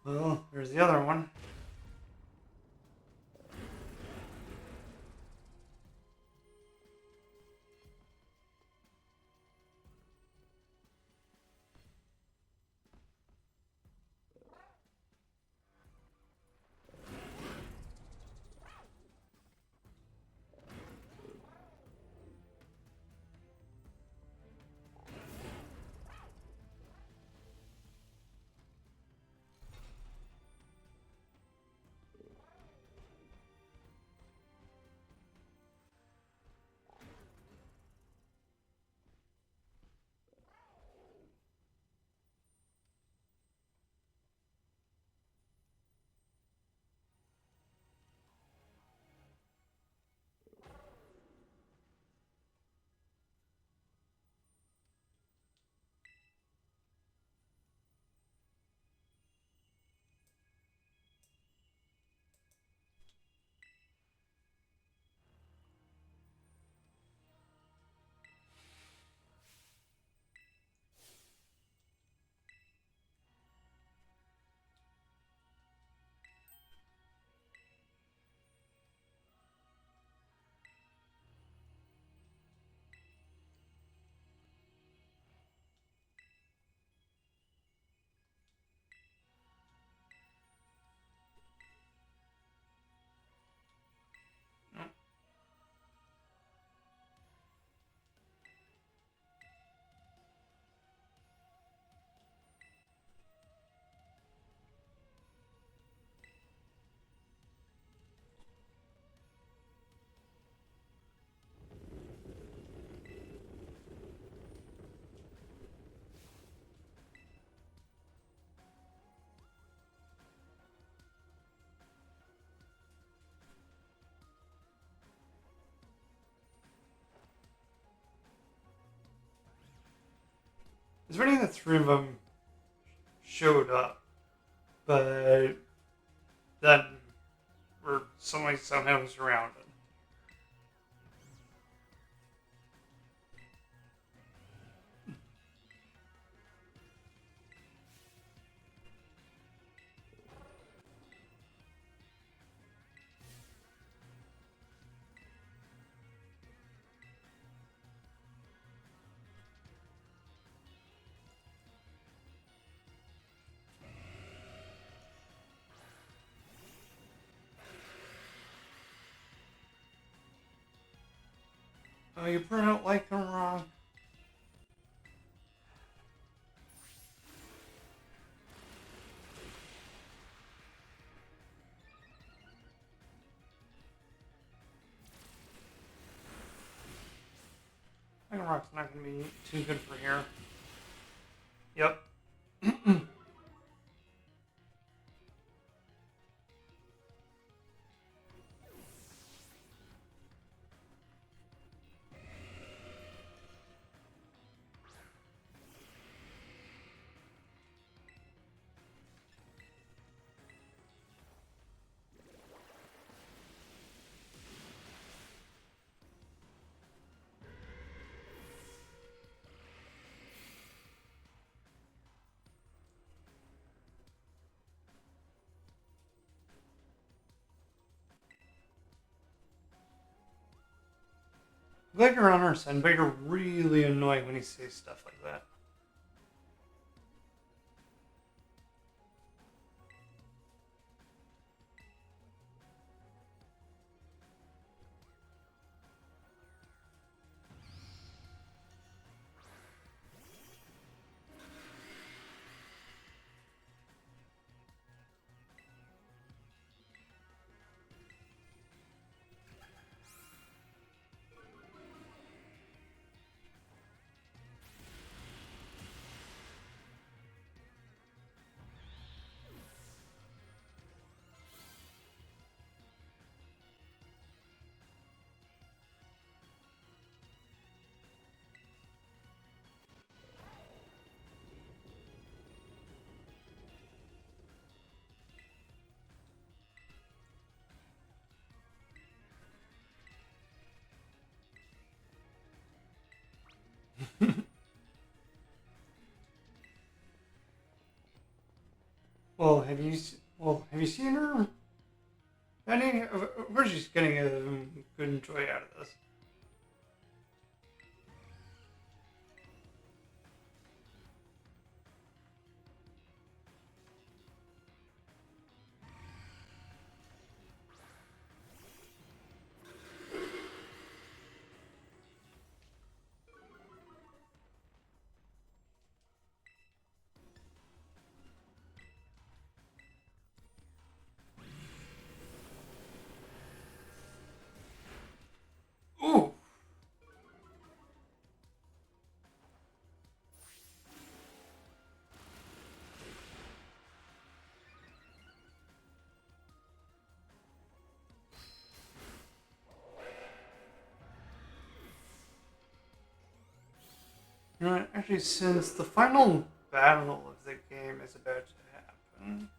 Speaker 1: Well, there's the other one. It's funny that three of them showed up, but then were somehow surrounded. Oh, you burn out like them wrong. Rock's not going to be too good for here. Yep. Glad you're on our side, but you're really annoying when you say stuff like that. Well, have you seen her? Benny, of course she's getting a good joy out of this. Ooh! You know what? Actually, since the final battle of the game is about to happen.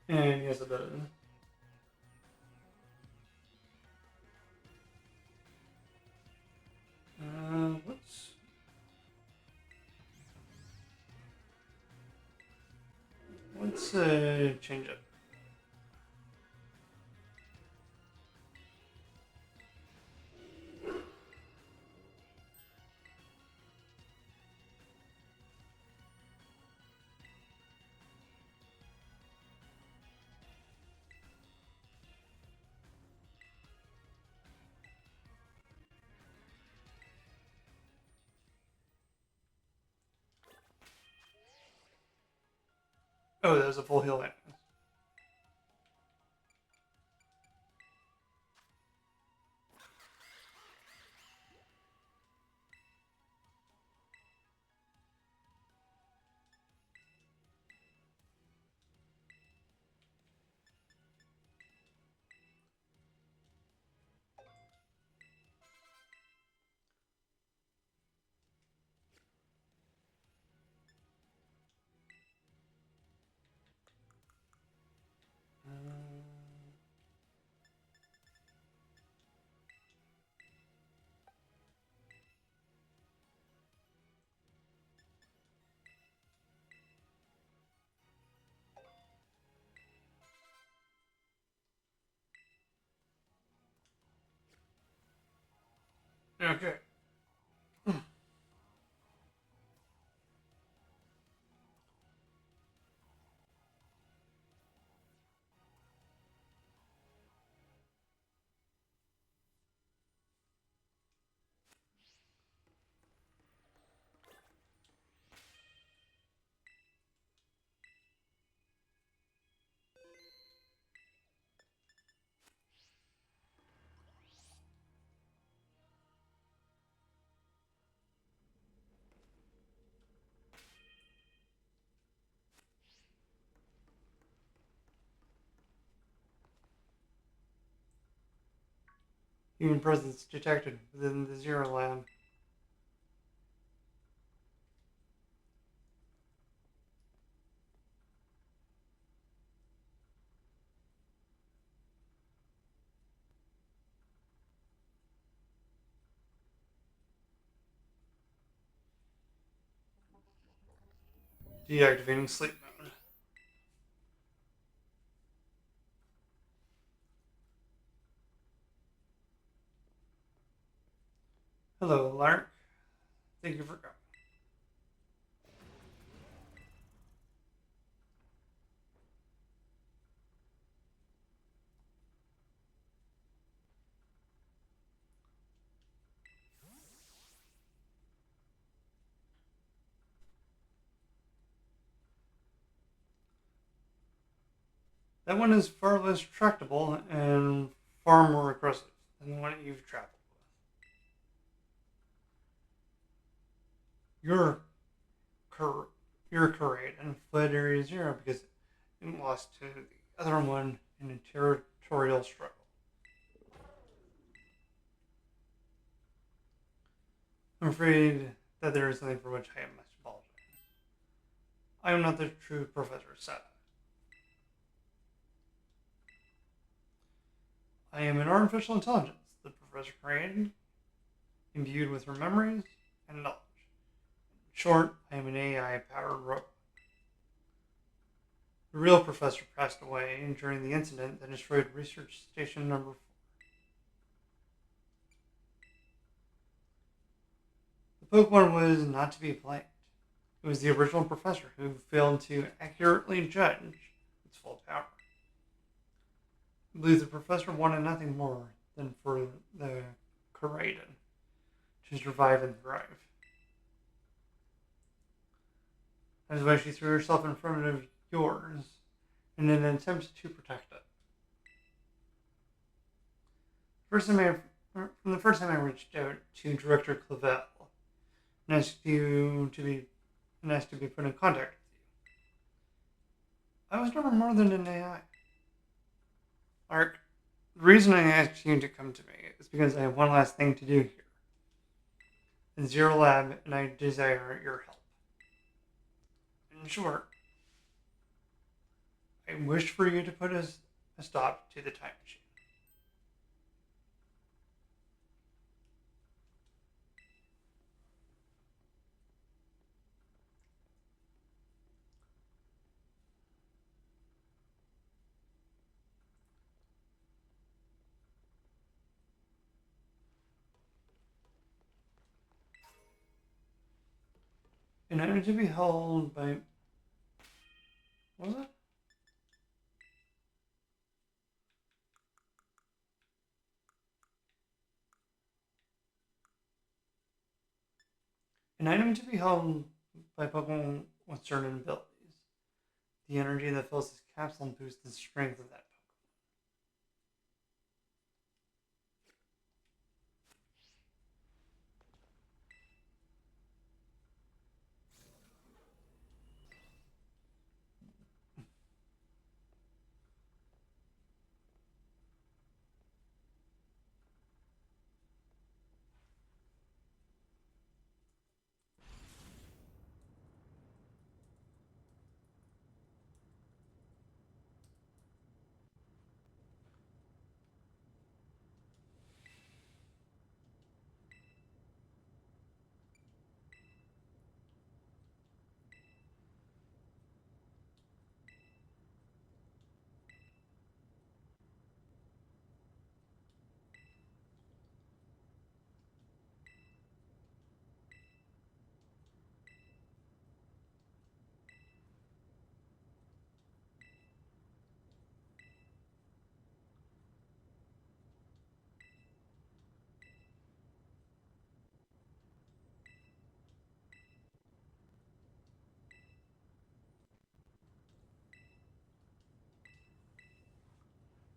Speaker 1: And yes, it does. Let's. Let's change it. Oh, there's a full heal in. Okay. Human presence detected within the Zero Land. Deactivating sleep mode. Hello, Lark. Thank you for coming. That one is far less tractable and far more aggressive than the one that you've traveled with. Your Curate and fled Area Zero because it lost to the other one in a territorial struggle. I'm afraid that there is something for which I must apologize. I am not the true Professor Sada. I am an artificial intelligence the Professor created, imbued with her memories and knowledge, Short, I am an AI-powered robot. The real professor passed away during the incident that destroyed Research Station Number 4. The Pokemon was not to be blamed. It was the original professor who failed to accurately judge its full power. I believe the professor wanted nothing more than for the Karaiden to survive and thrive. That is why she threw herself in front of yours in an attempt to protect it. From the first time I reached out to Director Clive and asked to be put in contact with you, I was never more than an AI. Ark, the reason I asked you to come to me is because I have one last thing to do here. In Zero Lab, and I desire your help. In short, I wish for you to put a stop to the time machine. And I am to be held by... What was that? An item to be held by Pokemon with certain abilities. The energy that fills this capsule boosts the strength of that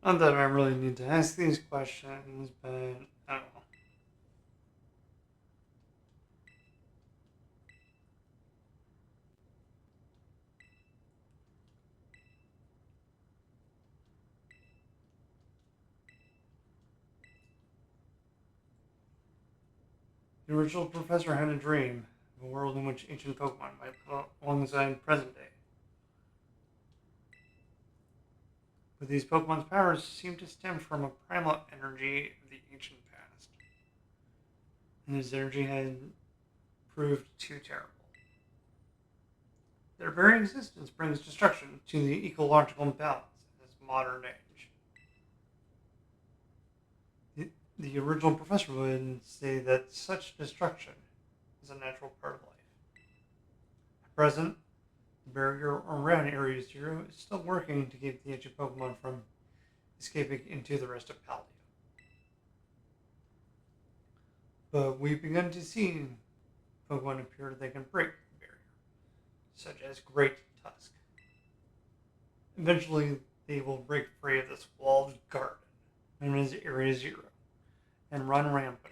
Speaker 1: Not that I really need to ask these questions, but I don't know. The original professor had a dream of a world in which ancient Pokemon might live alongside present day. But these Pokemon's powers seem to stem from a primal energy of the ancient past. And this energy had proved too terrible. Their very existence brings destruction to the ecological balance in this modern age. The original professor would say that such destruction is a natural part of life. At present, the barrier around Area Zero is still working to keep the ancient Pokemon from escaping into the rest of Paldea. But we've begun to see Pokemon appear that can break the barrier, such as Great Tusk. Eventually, they will break free of this walled garden known as Area Zero and run rampant.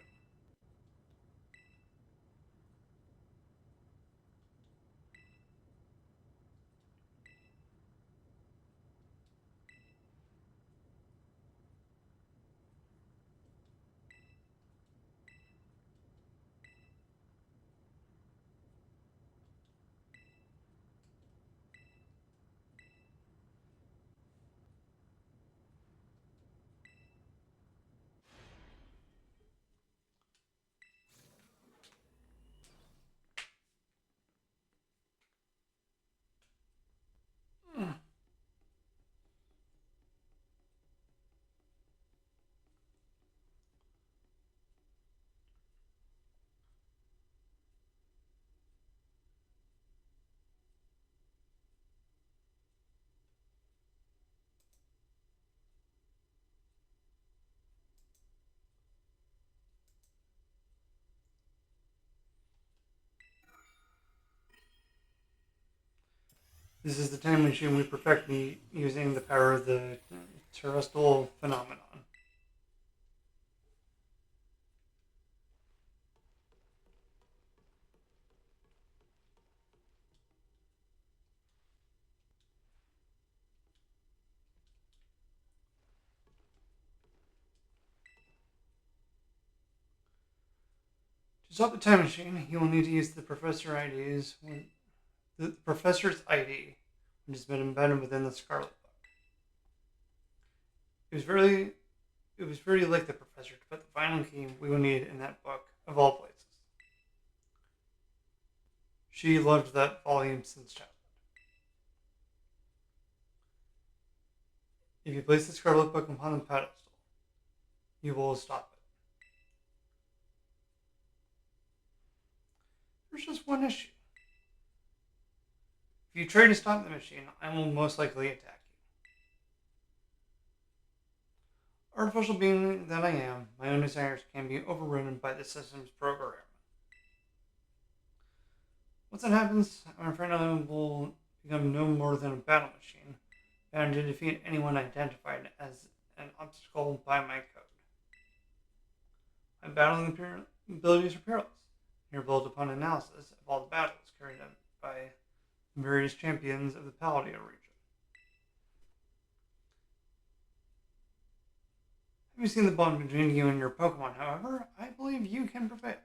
Speaker 1: This is the time machine we perfect using the power of the terrestrial phenomenon. To stop the time machine, you will need to use the professor's ID, which has been embedded within the Scarlet book. It was very like the professor to put the final key we will need in that book, of all places. She loved that volume since childhood. If you place the Scarlet book upon the pedestal, you will stop it. There's just one issue. If you try to stop the machine, I will most likely attack you. Artificial being that I am, my own desires can be overridden by the system's programming. Once that happens, I'm afraid I will become no more than a battle machine, bound to defeat anyone identified as an obstacle by my code. My battling abilities are peerless. They are built upon analysis of all the battles carried out by various champions of the Palladio region. Have you seen the bond between you and your Pokemon, however? I believe you can prevail.